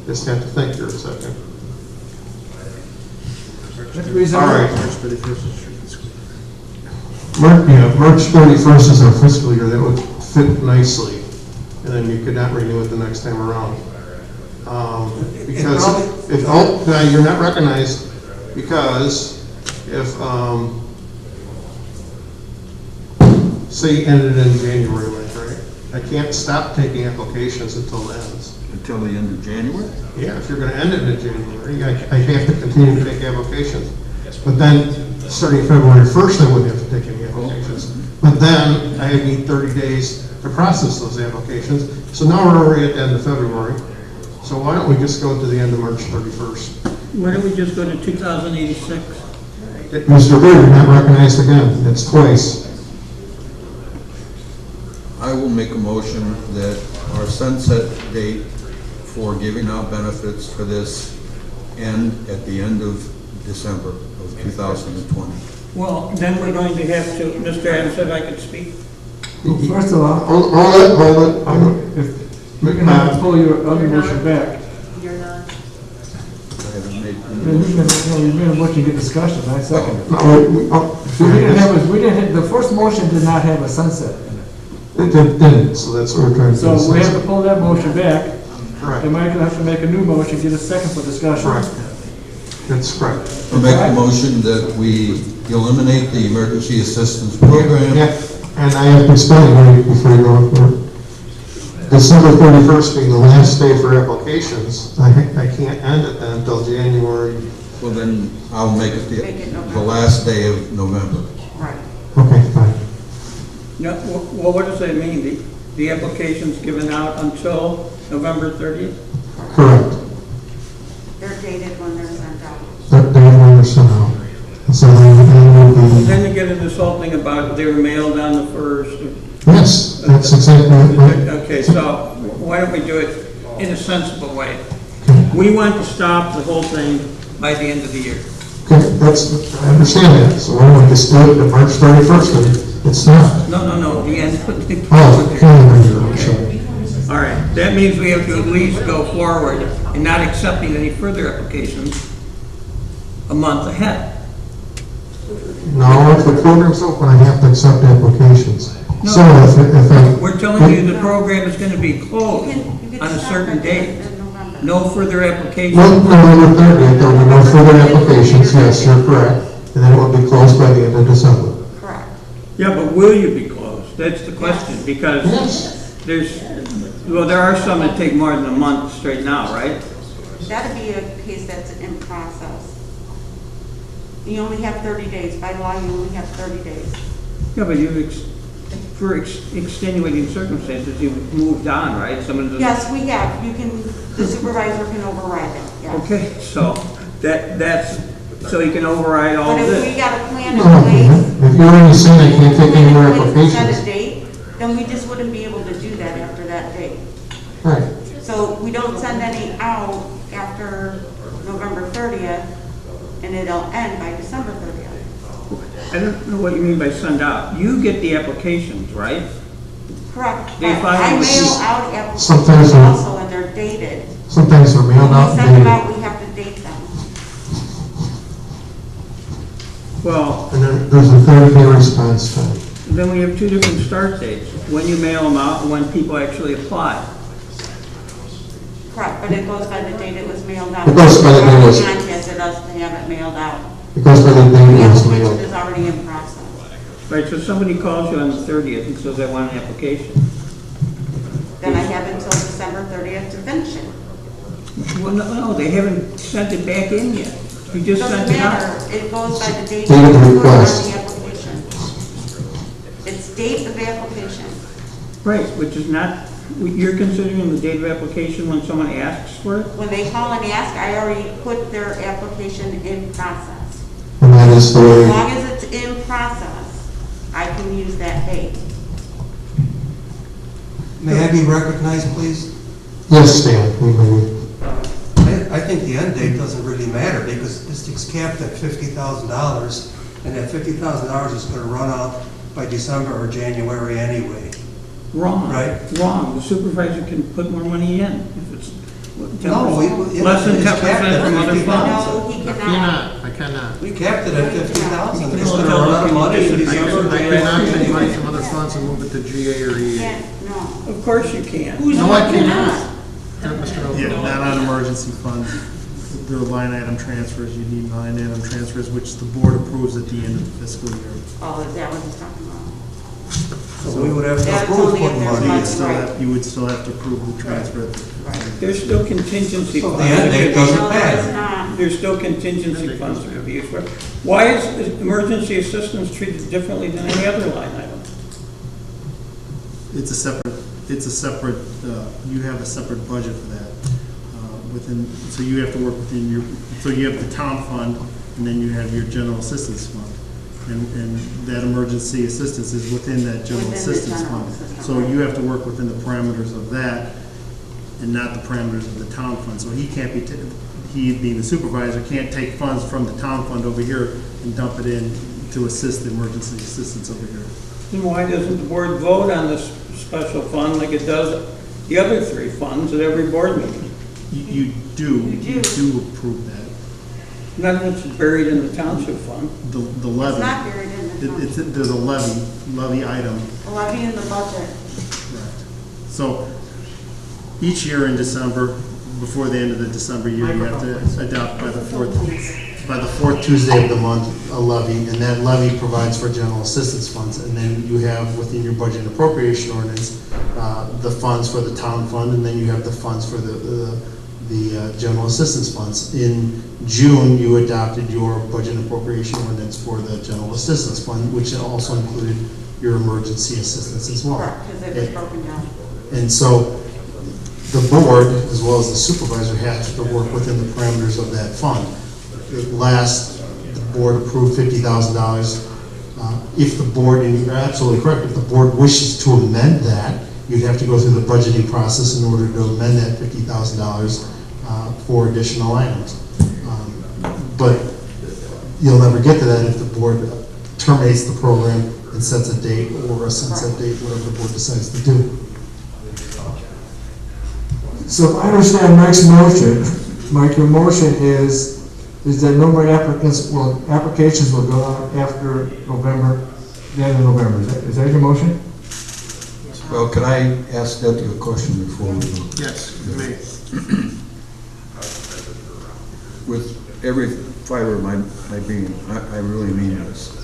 just have to think here a second. That's reasonable. All right. March 31st is our fiscal year. That would fit nicely. And then you could not renew it the next time around. Because if, you're not recognized, because if, say you ended in January, right? I can't stop taking applications until it ends. Until the end of January? Yeah, if you're gonna end it in January, I have to continue to take applications. But then, starting February 1st, I wouldn't have to take any applications. But then, I need 30 days to process those applications. So now we're already at the end of February. So why don't we just go to the end of March 31st? Why don't we just go to 2086? Mr. Bird, you're not recognized again. That's twice. I will make a motion that our sunset date for giving out benefits for this end at the end of December of 2020. Well, then we're going to have to, Mr. Adams said I could speak. Well, first of all, Hold it. if you're going to have to pull your other motion back, You're not. I haven't made you've been watching good discussion, I second it. The first motion did not have a sunset in it. It didn't, so that's what we're trying to do. So we have to pull that motion back. Correct. And Mike will have to make a new motion, get a second for discussion. Correct. That's correct. I make a motion that we eliminate the emergency assistance program. Yeah, and I have to explain it before you go on for December 31st being the last day for applications. I can't end it then until January. Well, then I'll make it the last day of November. Right. Okay, fine. No, well, what does that mean? The application's given out until November 30th? Correct. They're dated when they're sent out. That day when they're sent out. So then Then you get into this whole thing about they were mailed on the 1st. yes, that's exactly right. Okay, so why don't we do it in a sensible way? We want to stop the whole thing by the end of the year. Okay, I understand that. So why don't we just do it at March 31st and it's not. No, the end of the year. Oh, calendar year, I'm sorry. All right, that means we have to at least go forward and not accepting any further applications a month ahead. No, if the program's open, I have to accept applications. No, So if we're telling you the program is going to be closed on a certain date. No further applications. well, November 30th, there'll be no further applications, yes, you're correct. And then it will be closed by the end of December. Correct. Yeah, but will you be closed? That's the question, because there are some that take more than a month straight now, right? That'd be a case that's in process. You only have 30 days. By law, you only have 30 days. Yeah, but for extenuating circumstances, you've moved on, right? Someone doesn't- Yes, we have. You can, the supervisor can override it, yes. Okay, so so you can override all But if we this. got a plan in No, place, if you're already saying they can't take any more set a applications. date, then we just wouldn't be able to do that after that date. Right. So we don't send any out after November 30th, and it'll end by December 30th. I don't know what you mean by send out. You get the applications, right? Correct. They But file I them. mail out Sometimes applications they're- also, and they're dated. Sometimes they're mailed When out we and send them dated. out, we have to date them. Well, And then there's a 30-day response time. then we have two different start dates. When you mail them out and when people actually apply. Correct, but it goes by the date it was mailed out. It goes by the date it was- Whoever contacted us to have it mailed out. It goes by the date The it was application mailed. is already in process. Right, so somebody calls you on the 30th and says, I want an application. Then I have until December 30th to finish it. Well, no, they haven't sent it back in yet. You just Doesn't sent it out. matter, it goes by the date Date of you put on request. the application. It's date of application. Right, which is not, you're considering the date of application when someone asks for it? When they call and ask, I already put their application in process. And that is the As way, long as it's in process, I can use that date. May I be recognized, please? yes, Stan, we may. I think the end date doesn't really matter because it's capped at $50,000, and that $50,000 is going to run out by December or January anyway. Wrong. Right. Wrong. The supervisor can put more money in if it's No, less than it's 10% capped at from other 50,000. funds. No, he cannot. I cannot. We capped it at 50,000. It's No, going to no, run out of no, money in I December. I cannot take money from other funds and move it to GA or EA. Can't, no. Of course you can. No, I cannot. cannot? Yeah, not on emergency funds. There are line item transfers, you need line item transfers, which the board approves at the end of the fiscal year. Oh, is that what he's talking about? So we would have to That's approve only if putting there's money money. in. You would still have to approve the transfer. There's still contingency So funds. the end date doesn't No, there is matter. not. There's still contingency funds that can be used for. Why is emergency assistance treated differently than any other line item? It's a separate, you have a separate budget for that. So you have to work within so you have the town fund, and then you have your general assistance fund. And that emergency assistance is within that general Within the assistance general fund. assistance So fund. you have to work within the parameters of that and not the parameters of the town fund. So he can't be, he being the supervisor, can't take funds from the town fund over here and dump it in to assist the emergency assistance over here. Then why doesn't the board vote on this special fund like it does the other three funds at every board meeting? You do approve that. None of it's buried in the township fund. The levy. It's not buried in the town. There's a levy item. A levy in the budget. So each year in December, before the end of the December year, you have to adopt by the fourth Tuesday of the month, a levy, and that levy provides for general assistance funds. And then you have within your budget and appropriation ordinance, the funds for the town fund, and then you have the funds for the general assistance funds. In June, you adopted your budget and appropriation ordinance for the general assistance fund, which also included your emergency assistance as well. Correct, because it was broken down. And so the board, as well as the supervisor, has to work within the parameters of that fund. Last, the board approved $50,000. If the board, and you're absolutely correct, if the board wishes to amend that, you'd have to go through the budgeting process in order to amend that $50,000 for additional items. But you'll never get to that if the board terminates the program and sets a date or a sunset date, whatever the board decides to do. So if I understand Mike's motion, Mike, your motion is that no more applications will go out after November, the end of November. Is that your motion? Well, can I ask that a question before we go? Yes, you may. With every fiber of my being, I really mean this.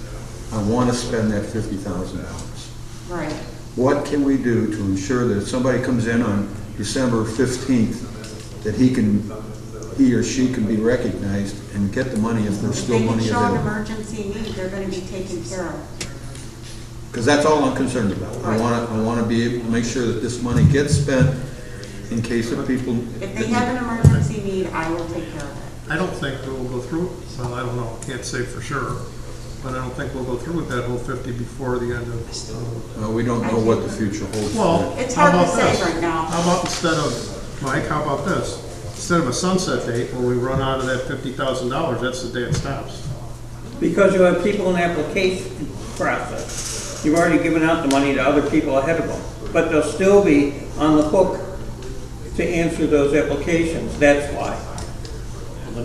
I want to spend that $50,000. Right. What can we do to ensure that if somebody comes in on December 15th, that he can he or she can be recognized and get the money if there's still They can money show an available. emergency need, they're gonna be taken care of. Because that's all I'm concerned about. I want to be able to make sure that this money gets spent in case of people. If they have an emergency need, I will take care of it. I don't think we'll go through, well, I don't know, can't say for sure, but I don't think we'll go through with that whole 50 before the end of. We don't know what the future holds. Well, It's how hard to about say this? right now. How about instead of, Mike, how about this? Instead of a sunset date where we run out of that $50,000, that's the day it stops. Because you have people in the application process. You've already given out the money to other people ahead of them, but they'll still be on the hook to answer those applications, that's why. Well,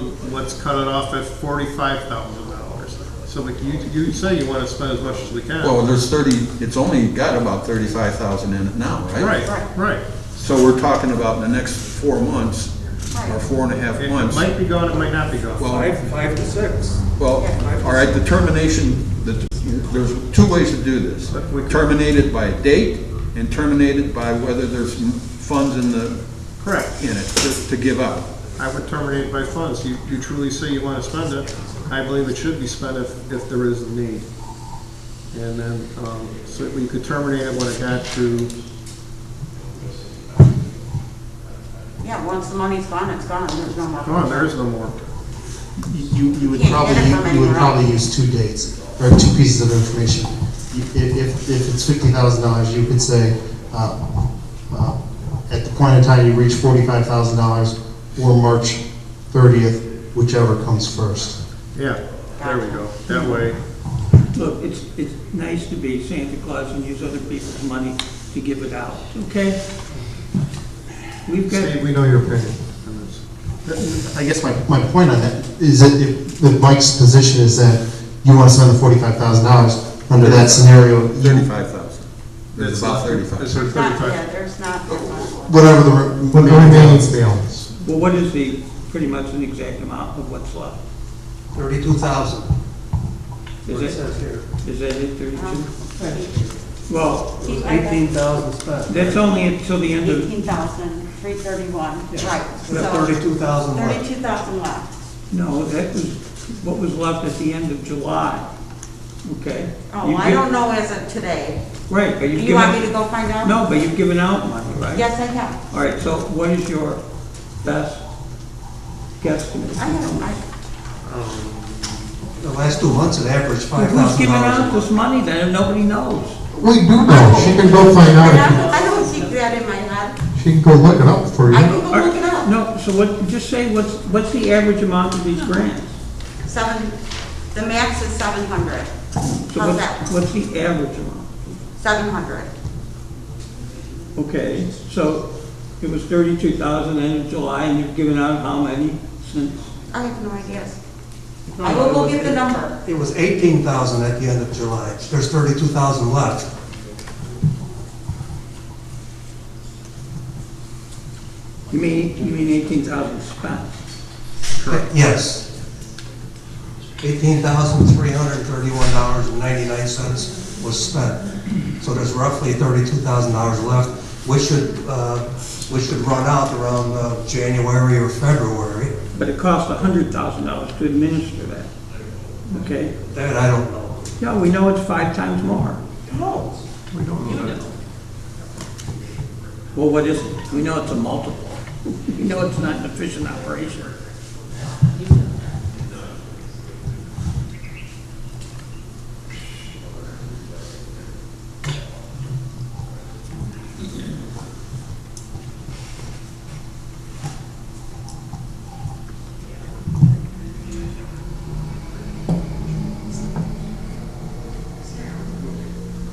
then let's cut it off at $45,000. So like you say you want to spend as much as we can. Well, there's 30, it's only got about 35,000 in it now, right? Right. So we're talking about in the next 4 months, or 4.5 It months. might be gone, it might not be gone. Well, 5 to 6. Well, all right, the termination, there's 2 ways to do this. Terminate it by date and terminate it by whether there's funds in the, Correct. in it to give out. I would terminate by funds. You truly say you want to spend it. I believe it should be spent if there is a need. And then, so you could terminate it when it got to, Yeah, once the money's gone, it's gone, there's no more. oh, there is no more. You would Can't get it from anywhere else. use 2 dates, or 2 pieces of information. If it's $50,000, you could say, at the point in time you reach $45,000, or March 30th, whichever comes first. Yeah, there we go. That way, Look, it's nice to be Santa Claus and use other people's money to give it out, okay? We've got. Steve, we know your opinion on this. I guess my point on that is that if Mike's position is that you want to spend the $45,000, under that scenario, 35,000. There's about 35. It's sort of Not, 35. yeah, there's not that much. whatever the remaining balance. Well, what is the, pretty much an exact amount of what's left? 32,000. Is it, is that it, 32? Well, 18,000 spent. that's only until the end of, 18,331, right. We So have 32,000 left. 32,000 left. no, that was what was left at the end of July, okay? Oh, You've I don't know as of today. Right, but you've You given. want me to go find out? No, but you've given out money, right? Yes, I have. All right, so what is your best guesstimate? I have, The last 2 months, it averaged Well, $5,000. who's giving out this money then if nobody knows? We do know, she can go find out, I don't keep that in my head. she can go look it up for you. I can go look it up. No, so what, just say what's the average amount of these grants? The max is 700. So How's that? what's the average amount? 700. Okay, so it was 32,000 end of July and you've given out how many since? I have no idea. I will go get the number. It was 18,000 at the end of July. There's 32,000 left. You mean 18,000 spent? Yes. $18,331.99 was spent. So there's roughly $32,000 left, which should run out around January or February. But it cost $100,000 to administer that, okay? That I don't know. Yeah, we know it's 5 times more. No. We don't know that. Well, what is it? We know it's a multiple. We know it's not an efficient operation.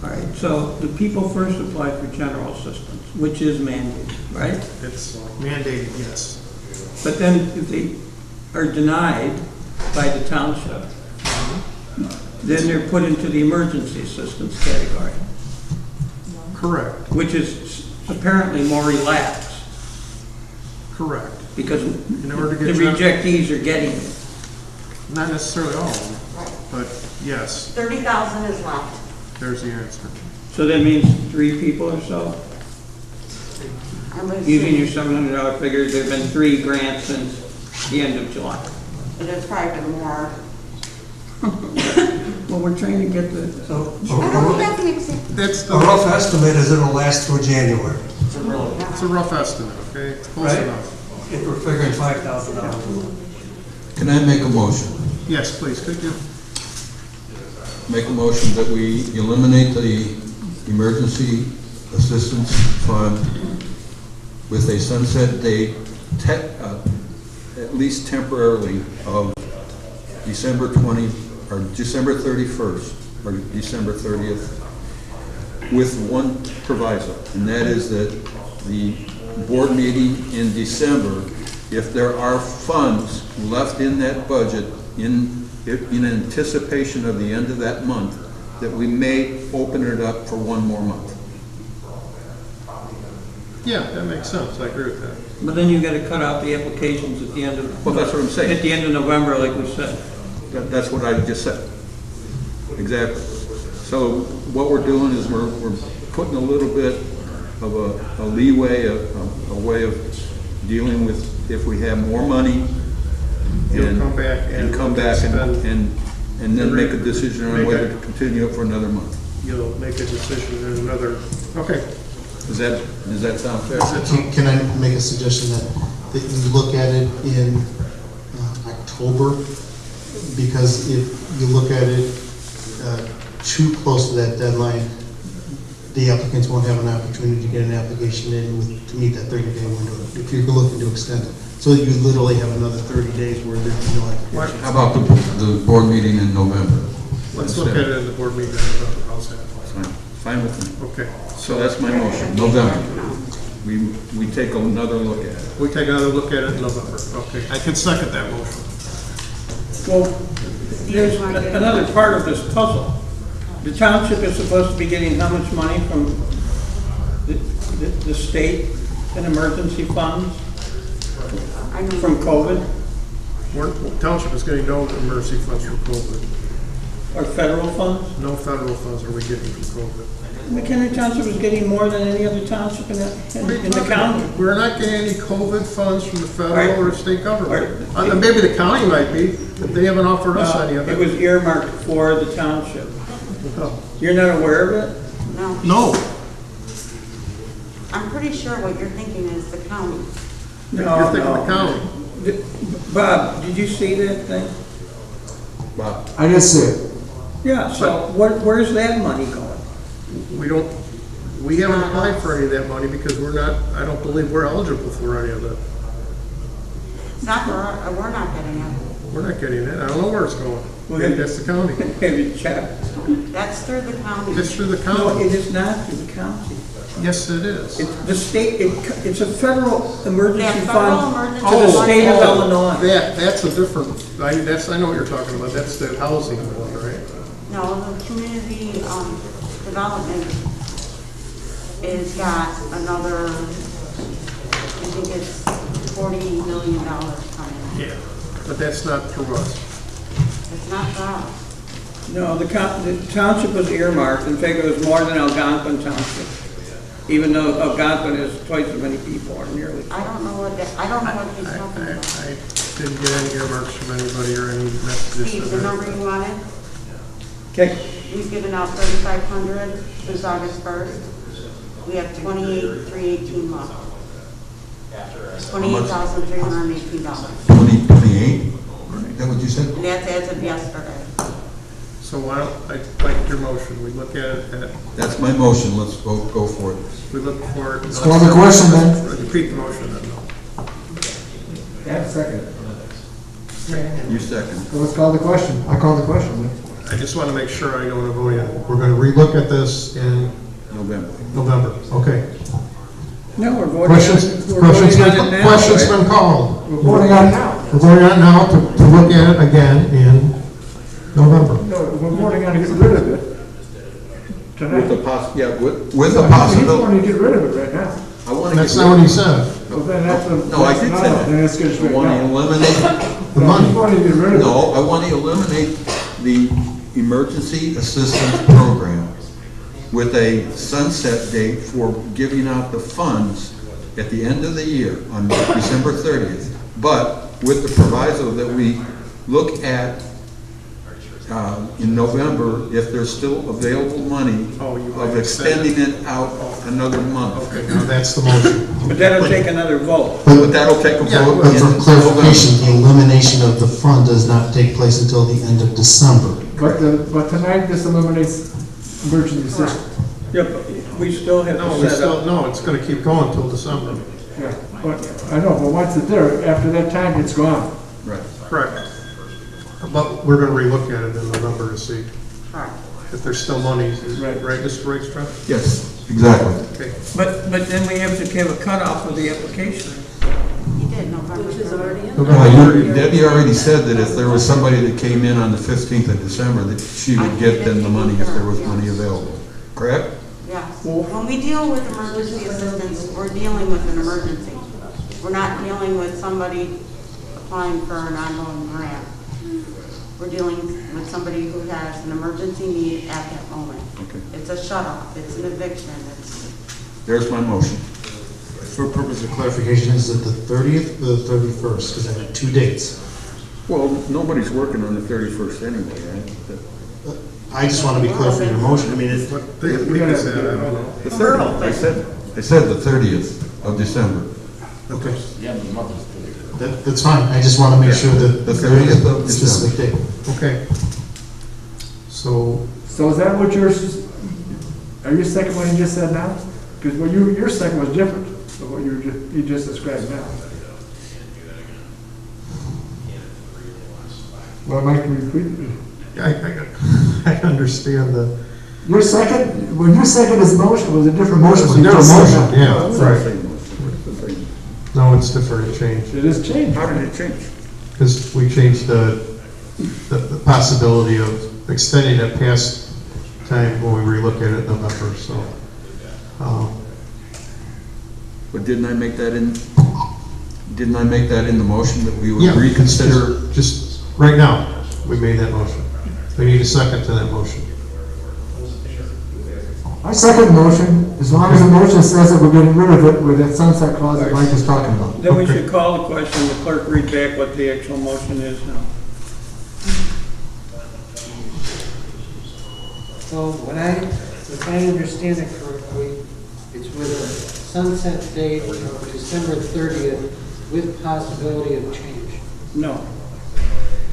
All right, so the people first apply for general assistance, which is mandated, right? It's mandated, yes. But then if they are denied by the township, then they're put into the emergency assistance category, Correct, which is apparently more relaxed correct. because In order to the get rejectees are getting it. Not necessarily all of them, but yes, 30,000 is left. there's the answer. So that means 3 people or so? Using your $700 figure, there've been 3 grants since the end of July. But it's probably been more. Well, we're trying to get the, I don't have an exact. That's A rough estimate is it'll last through January. It's a rough estimate, okay? It's close Right. enough. If we're figuring $5,000. Can I make a motion? Yes, please, could you? Make a motion that we eliminate the emergency assistance fund with a sunset date, at least temporarily, of December 20, or December 31st, or December 30th, with one proviso, and that is that the board meeting in December, if there are funds left in that budget in anticipation of the end of that month, that we may open it up for one more month. Yeah, that makes sense, I agree with that. but then you gotta cut out the applications at the end of. Well, that's what I'm saying. At the end of November, like we said. That's what I just said. Exactly. So what we're doing is we're putting a little bit of a leeway, a way of dealing with if we have more money. You'll come back and then make a decision on whether to continue it for another month. You'll make a decision in another, okay. Does that sound fair? Can I make a suggestion that you look at it in October? Because if you look at it too close to that deadline, the applicants won't have an opportunity to get an application in to meet that 30-day window, if you're looking to extend it. So that you literally have another 30 days where there's no application. How about the board meeting in November? Let's look at it in the board meeting in November, how's that? Fine with me. Okay. So that's my motion, November. We take another look at it. We take another look at it in November, okay. I can second that motion. Well, there's another part of this puzzle. The township is supposed to be getting how much money from the state in emergency funds from COVID? Township is getting no emergency funds from COVID. Or federal funds? No federal funds are we getting from COVID. McHenry Township is getting more than any other township in the county. We're not getting any COVID funds from the federal Right. or state government. Maybe the county might be, but they haven't offered us any of it. It was earmarked for the township. You're not aware of it? No. No. I'm pretty sure what you're thinking is the county. You're thinking the county. Bob, did you see that thing? Bob? I did see it. Yeah, so where's that money going? We haven't applied for any of that money because I don't believe we're eligible for any of it. It's not, we're not getting it. We're not getting it. I don't know where it's going. That's the county. Have you checked? That's through the county. It's through the No, county. it is not through the county. Yes, it is. The state, it's a federal emergency Yeah, federal fund emergency to the state of Illinois. That's a different, I know what you're talking about. That's the housing one, right? No, the community development is got another, I think it's $40 million coming. Yeah. But that's not through us. It's not for us. No, the township was earmarked. In fact, it was more than Algonquin Township, even though Algonquin has twice as many people, or nearly. I don't know what he's talking about. I didn't get any earmarks from anybody or any messages. Steve, the number you wanted? Okay. We've given out 3,500 since August 1st. We have 28,318 left. $28,318. 28? Is that what you said? And that's as of yesterday. So why don't, I like your motion, we look at it That's my motion, let's go for it. we look for it. Let's call the question then. Repeat the motion then. Yeah, second. You second. So let's call the question. I call the question. I just want to make sure I know what I'm voting on. We're going to relook at this in November, okay. No, we're voting Questions on it now. questions been called. We're voting on it now. We're voting on it now to look at it again in November. No, we're voting on to get rid of it tonight. With the possibility. He's wanting to get rid of it right now. That's not what he said. Well, then that's a. No, I did say that. Then let's get it I straight want to now. eliminate. The money. He's wanting to get rid of it. No, I want to eliminate the emergency assistance program with a sunset date for giving out the funds at the end of the year, on December 30th, but with the proviso that we look at in November, if there's still available money, of extending it out another month. Okay, now that's the motion. But that'll take another vote. But that'll take a vote. But for clarification, the elimination of the fund does not take place until the end of December. But tonight, this eliminates emergency assistance. Yeah, but we still have to set up. No, it's gonna keep going until December. Yeah, but, I know, but once it's there, after that time, it's gone. Right. Correct. But we're gonna relook at it in November to see if there's still money. Right, Mr. Rakestraw? Yes, exactly. Okay. But then we have to have a cutoff of the application. He did November. Which is already in. Debbie already said that if there was somebody that came in on the 15th of December, that she would get them the money if there was money available. Correct? Yes. When we deal with emergency assistance, we're dealing with an emergency. We're not dealing with somebody applying for an ongoing grant. We're dealing with somebody who has an emergency need at that moment. Okay. It's a shut-off, it's an eviction, There's my motion. For purpose of clarification, is it the 30th or the 31st? Because I had 2 dates. Well, nobody's working on the 31st anyway, right? I just want to be clear for your motion. I mean, it's... The 30th, I said the 30th of December. Okay. Yeah, the month is 30. That's fine. I just want to make sure that The 30th of specific date. Okay. So, So is that what yours, are you second what you just said now? Because what your second was different from what you just described now. Well, Mike, repeat it. I understand the... Your second, when your second is motion, was a different motion. It was a You different just said motion, that. yeah, right. No, it's different, it changed. It is changed. How did it change? Because we changed the possibility of extending it past time when we relook at it in November, so. But didn't I make that in the motion that we would Yeah, reconsider? Just right now, we made that motion. We need a second to that motion. I second the motion, as long as the motion says that we're getting rid of it with that sunset clause that Mike was talking about. Then we should call the question, the clerk read back what the actual motion is now. So if I understand it correctly, it's with a sunset date of December 30th with possibility of change. No.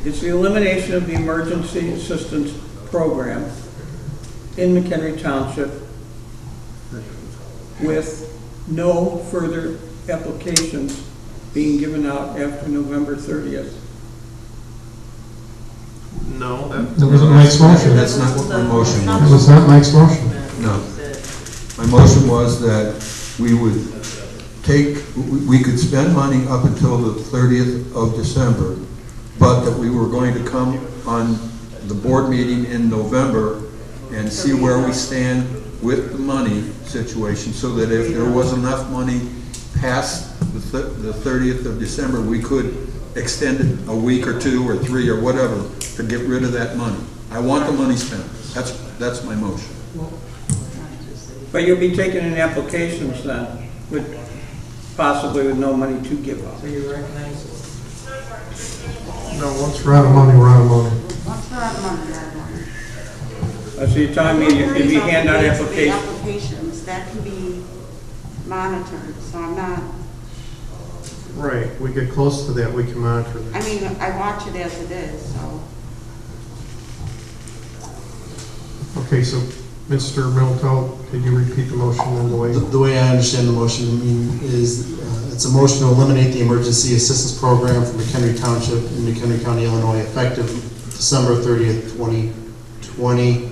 It's the elimination of the emergency assistance program in Mchenry Township with no further applications being given out after November 30th. No, that wasn't Mike's motion. That's not what my motion was. That was not Mike's motion. No. My motion was that we could spend money up until the 30th of December, but that we were going to come on the board meeting in November and see where we stand with the money situation, so that if there was enough money past the 30th of December, we could extend it a week or 2 or 3 or whatever to get rid of that money. I want the money spent. That's my motion. But you'll be taking in applications then, possibly with no money to give out. So you recognize it? No, once we're out of money, we're out of money. Once we're out of money, we're out of money. So you're telling me if you hand out applications? Applications, that can be monitored, so I'm not, Right, we get close to that, we can monitor that. I mean, I watch it as it is, so. Okay, so, Mr. Middleton, could you repeat the motion in the way? The way I understand the motion, is it's a motion to eliminate the emergency assistance program for McHenry Township in McHenry County, Illinois, effective December 30th, 2020,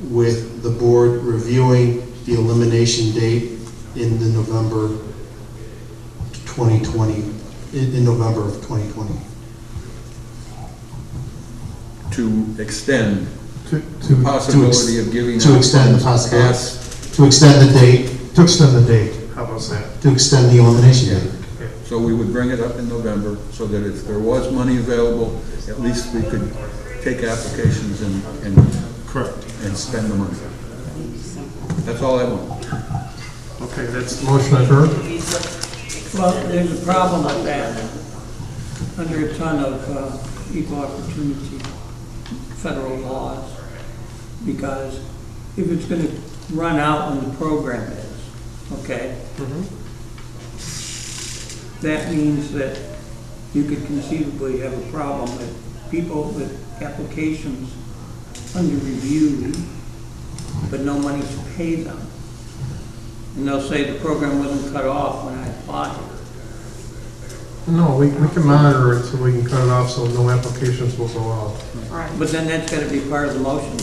with the board reviewing the elimination date in the November 2020, in November of 2020. To extend the possibility of giving to extend the possibility, to extend the date. To extend the date, how about that? To extend the elimination date. So we would bring it up in November, so that if there was money available, at least we could take applications and spend the money. That's all I want. Okay, that's the motion I've heard. Well, there's a problem with that, under a ton of equal opportunity federal laws, because if it's going to run out when the program is, okay? That means that you could conceivably have a problem with people with applications under review, but no money to pay them. And they'll say the program wasn't cut off when I applied. No, we can monitor it so we can cut it off so no applications will go out. Right. But then that's gotta be part of the motion.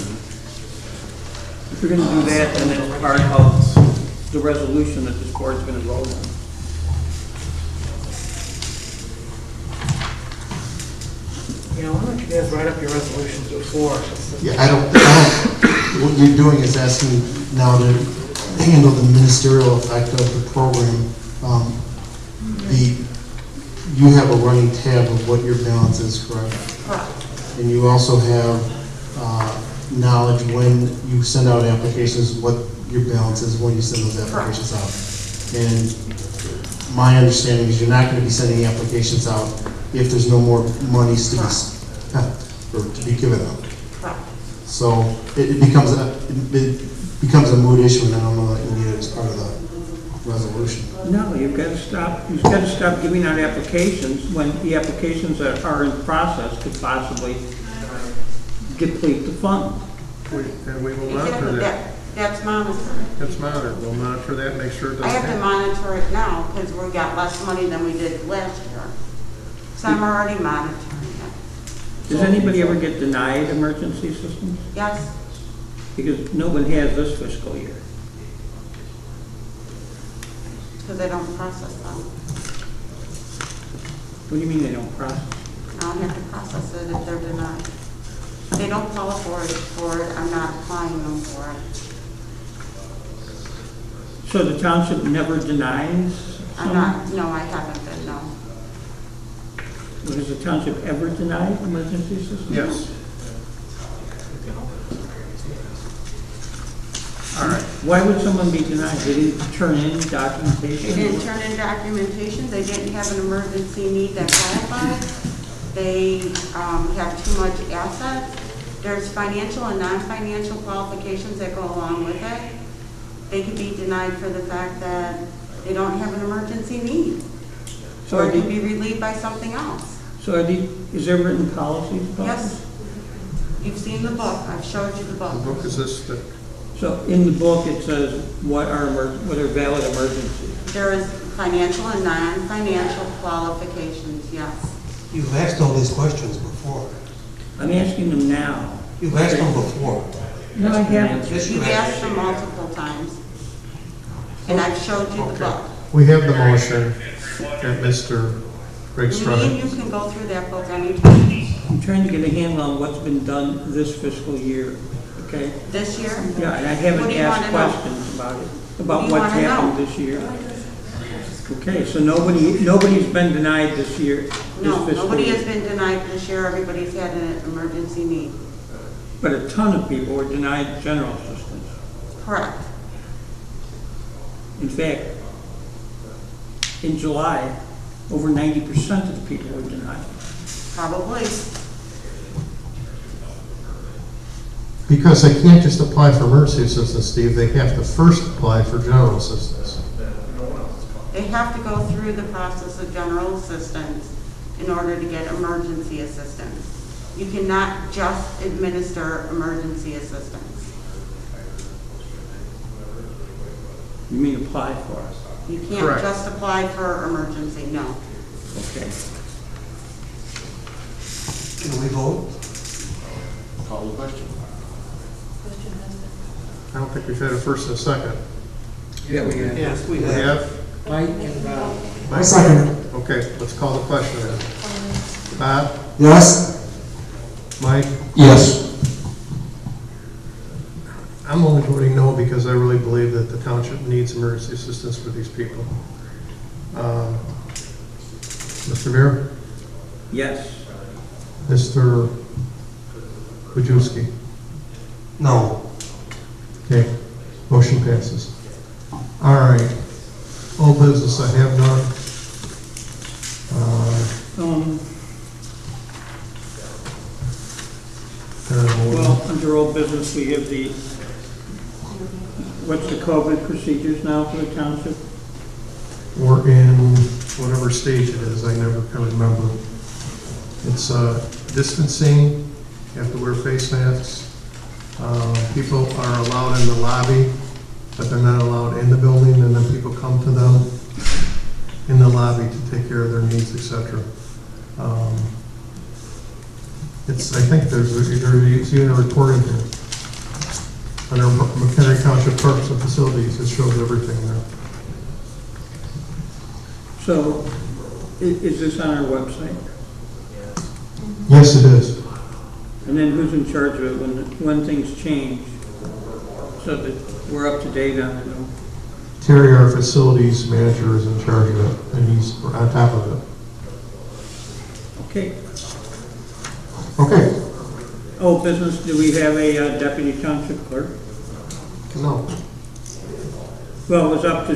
If you're gonna do that, then it's part of the resolution that this board's gonna vote on. You know, why don't you guys write up your resolutions before? Yeah, I don't, what you're doing is asking now to handle the ministerial effect of the program. You have a running tab of what your balance is, correct? Correct. And you also have knowledge when you send out applications, what your balance is when you send those applications out. And my understanding is you're not going to be sending applications out if there's no more monies to be spent or to be given out. Correct. So it becomes a moot issue, and I don't know that you need it as part of the resolution. No, you've got to stop giving out applications when the applications that are in process could possibly deplete the fund. And we will monitor that. That's monitored. That's monitored. We'll monitor that, make sure it I doesn't have to happen. monitor it now because we got less money than we did last year. So I'm already monitoring it. Does anybody ever get denied emergency assistance? Yes, Because no one has this fiscal year. because they don't process them. What do you mean they don't process? I don't have to process it if they're denied. If they don't qualify for it, I'm not applying them for it. So the township never denies? I'm not, no, I haven't been, no. Has the township ever denied emergency assistance? Yes. All right. Why would someone be denied? They didn't turn in documentation? They didn't turn in documentation, they didn't have an emergency need that qualified, they have too much assets. There's financial and non-financial qualifications that go along with it. They could be denied for the fact that they don't have an emergency need. So Or it can be relieved by something else. So is there written policies about this? Yes. You've seen the book, I've showed you the The book. book is this thick. So in the book, it says what are valid emergencies? There is financial and non-financial qualifications, yes. You've asked all these questions before. I'm asking them now. You've asked them before. No, I haven't. You've asked them multiple times. And I've showed you the book. We have the motion that Mr. Greg Me and Strutter. you can go through that book anytime. I'm trying to get a handle on what's been done this fiscal year, okay? This year? Yeah, and I What haven't do you asked wanna know? questions about it, What about do you what's wanna know? happened this year. Okay, so nobody's been denied this year, this No, fiscal nobody year. has been denied this year. Everybody's had an emergency need. But a ton of people were denied general assistance. Correct. In fact, in July, over 90% of the people were denied. Probably. Because they can't just apply for emergency assistance, Steve, they have to first apply for general assistance. They have to go through the process of general assistance in order to get emergency assistance. You cannot just administer emergency assistance. You mean apply for it? You can't Correct. just apply for emergency, no. Okay. Can we vote? Call the question. I don't think we've had a first and a second. Yeah, we have. Yes, We have? Mike and Bob. Mike? second it. Okay, let's call the question then. Bob? Yes? Mike? Yes. I'm only voting no because I really believe that the township needs emergency assistance for these people. Mr. Mayor? Yes. Mr. Wojciechowski? No. Okay, motion passes. All right, old business, I have none. ordinance, we have the, what's the COVID procedures now for the township? We're in whatever stage it is, I never can remember. It's distancing, you have to wear face masks. People are allowed in the lobby, but they're not allowed in the building, and then people come to them in the lobby to take care of their needs, etc. I think there's even a report in here. Under Mchenry Township Parks and Facilities, it shows everything there. So, is this on our website? Yes, it is. And then who's in charge of it when things change? So that we're up to date on it? Terry, our facilities manager, is in charge of it, and he's on top of it. Okay. Okay. Oh, business, do we have a deputy township clerk? No. Well, it was up to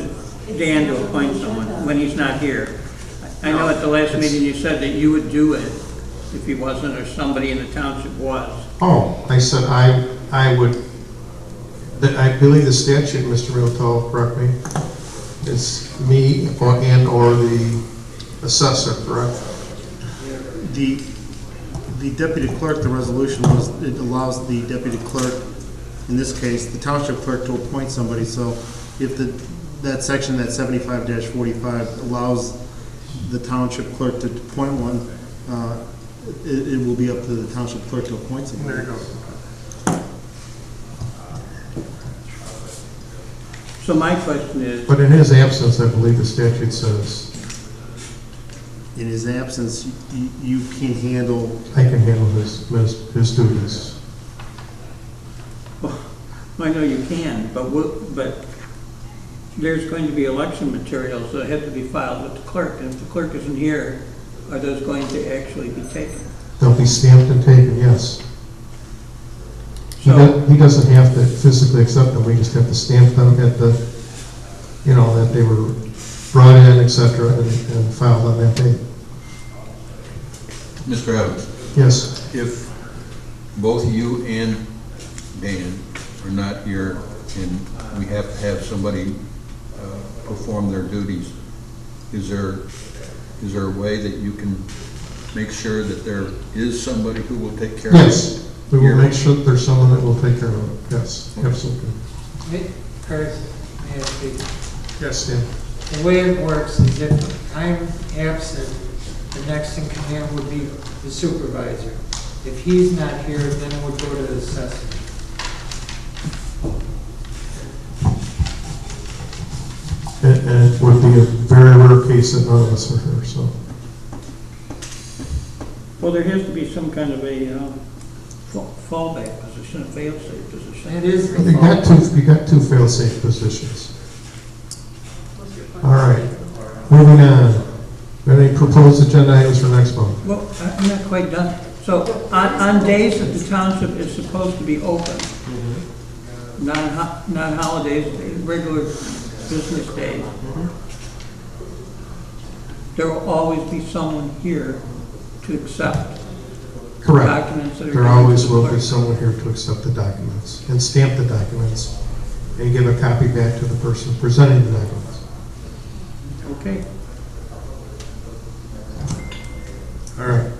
Dan to appoint someone when he's not here. I know at the last meeting you said that you would do it if he wasn't, or somebody in the township was. Oh, I said I would, I believe the statute, Mr. Realtor, correct me, is me or the assessor, correct? The deputy clerk, the resolution was, it allows the deputy clerk, in this case, the township clerk, to appoint somebody. So if that section, that 75-45, allows the township clerk to appoint one, it will be up to the township clerk to appoint somebody. There you go. So my question is... But in his absence, I believe the statute says... In his absence, you can handle... I can handle his duties. Well, I know you can, but there's going to be election materials that have to be filed with the clerk, and if the clerk isn't here, are those going to actually be taken? They'll be stamped and taken, yes. So, He doesn't have to physically accept them, we just have to stamp them at the, that they were brought in, etc., and filed on that date. Mr. Evans? Yes. If both you and Dan are not here and we have to have somebody perform their duties, is there a way that you can make sure that there is somebody who will take care of it? Yes, we will make sure that there's someone that will take care of it. Yes, absolutely. Hey, Curtis, may I speak? Yes, Dan. The way it works is if I'm absent, the next in command would be the supervisor. If he's not here, then it would go to the assessor. And it would be a very rare case that none of us are here, so. well, there has to be some kind of a fallback position, a fail-safe position. It is. You got two fail-safe positions. All right, moving on. Any proposed agenda items for next month? Well, I'm not quite done. So, on days that the township is supposed to be open, non-holidays, regular business days, there will always be someone here to accept Correct. documents that are... There always will be someone here to accept the documents and stamp the documents and give a copy back to the person presenting the documents. Okay. All right.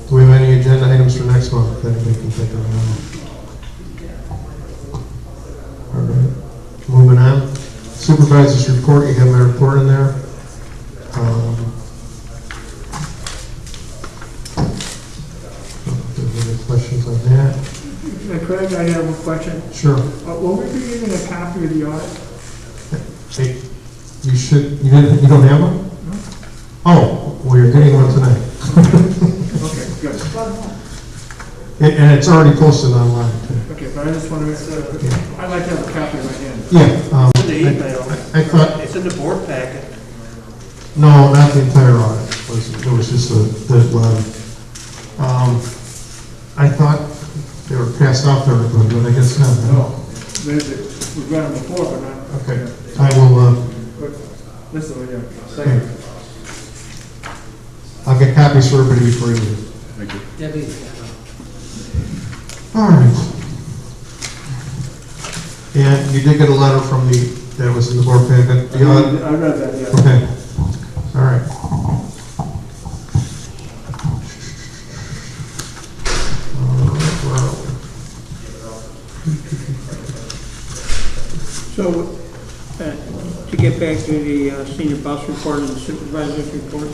Do we have any agenda items for next month that we can think of? All right. Moving on. Supervisor's report. You have my report in there. Any questions on that? Craig, I have a question. Sure. Will we be getting a copy of the audit? Hey, you should. You don't have one? No. Oh, well, you're getting one tonight. Okay, good. And it's already posted online too. Okay, but I just want to make sure. I'd like to have a copy in my hand. Yeah. It's in the email. I thought. It's in the board packet. No, not the entire audit. It was just the letter. I thought they were passed off to everybody, but I guess not. No, we've got them before, but not. Okay. I will. Listen, yeah. Thank you. I'll get copies for everybody before you leave. Thank you. Debbie. All right. And you did get a letter from me that was in the board packet? I read that, yeah. Okay, all right. Where are we? So, to get back to the senior bus report and the supervisor's report,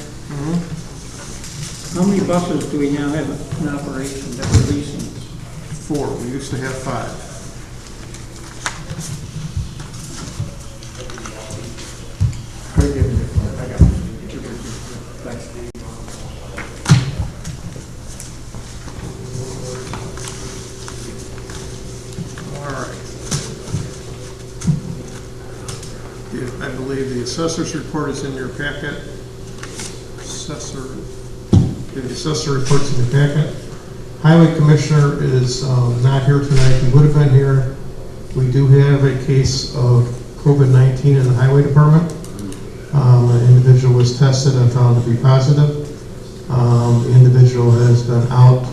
how many buses do we now have in operation that we're leasing? 4, we used to have 5. I got it. Thanks. All right. I believe the assessor's report is in your packet. The assessor reports in the packet. Highway Commissioner is not here tonight. He would have been here. We do have a case of COVID-19 in the Highway Department. An individual was tested and found to be positive. The individual has been out,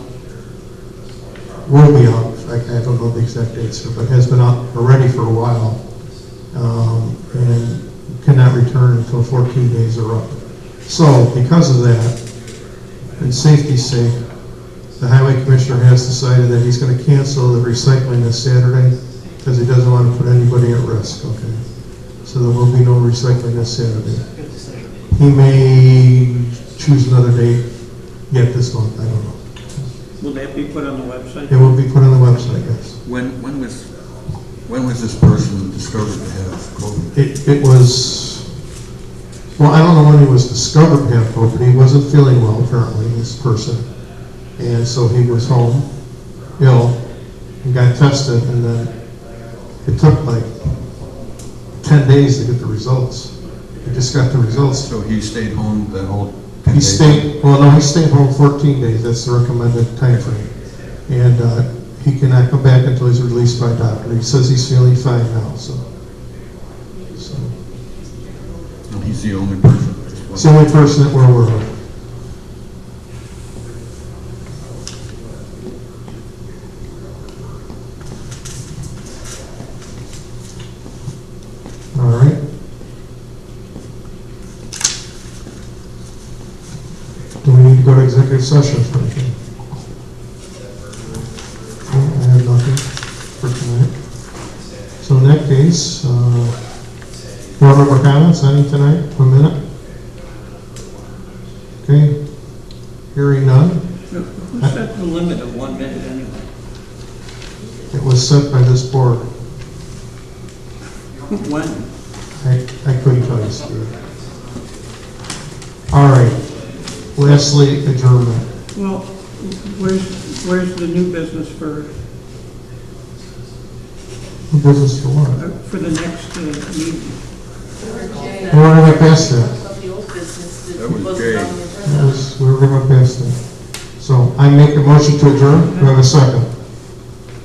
will be out, I don't know the exact dates, but has been out already for a while, and cannot return until 14 days are up. So, because of that, and safety's sake, the Highway Commissioner has decided that he's going to cancel the recycling this Saturday because he doesn't want to put anybody at risk, okay? So there will be no recycling this Saturday. He may choose another date yet this month, I don't know. Will that be put on the website? It will be put on the website, yes. When was this person discovered to have COVID? It was, well, I don't know when he was discovered to have COVID. He wasn't feeling well, apparently, this person. And so he was home, ill, and got tested, and then it took like 10 days to get the results. He just got the results. So he stayed home that whole 10 He days? stayed, well, no, he stayed home 14 days. That's the recommended time frame. And he cannot come back until he's released by a doctor. He says he's feeling fine now, so. And he's the only person? It's the only person that we're aware of. All right. Do we need to go to executive session for anything? Okay, I have nothing for tonight. So in that case, board member comments, any tonight? 1 minute? Okay. Hearing none. Who set the limit of 1 minute anyway? It was set by this board. When? I couldn't tell you, Steve. All right. Lastly, adjournment. Well, where's the new business for Business for what? for the next meeting? We were going past that. That was Jay. We were going past that. So I make a motion to adjourn. Do I have a second?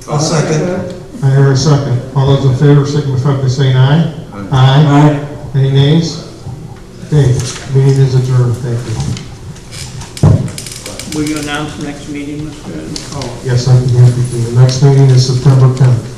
I'll second. I hear a second. All those in favor signify by saying aye. Aye. Any nays? Okay, meeting is adjourned. Thank you. Will you announce the next meeting, Mr. Evans? Oh, yes, I'm happy to. The next meeting is September 10th.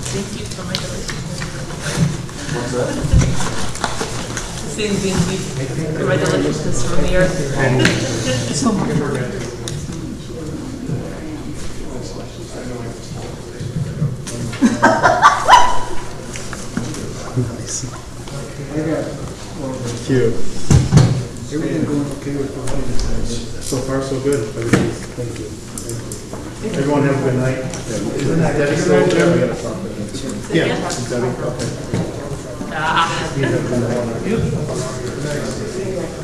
Thank you for my delicious. What's that? Saying thank you for my deliciousness from the earth. So much. Cute. Everything going okay with the so far so good. Thank you. Everyone have a good night. Isn't that Debbie still there? We gotta talk to them. Yeah, it's Debbie. Okay. You have a good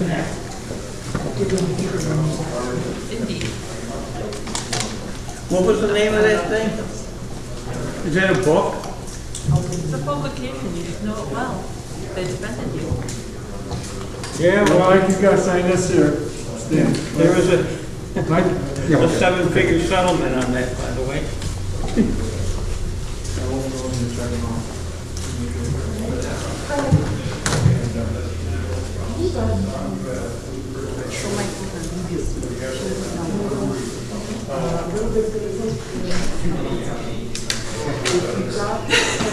night. What was the name of that thing? Is that a book? It's a publication, you should know it well. They defended you. Yeah, well, I think I signed this here. Stan. There was a seven-figure settlement on that, by the way.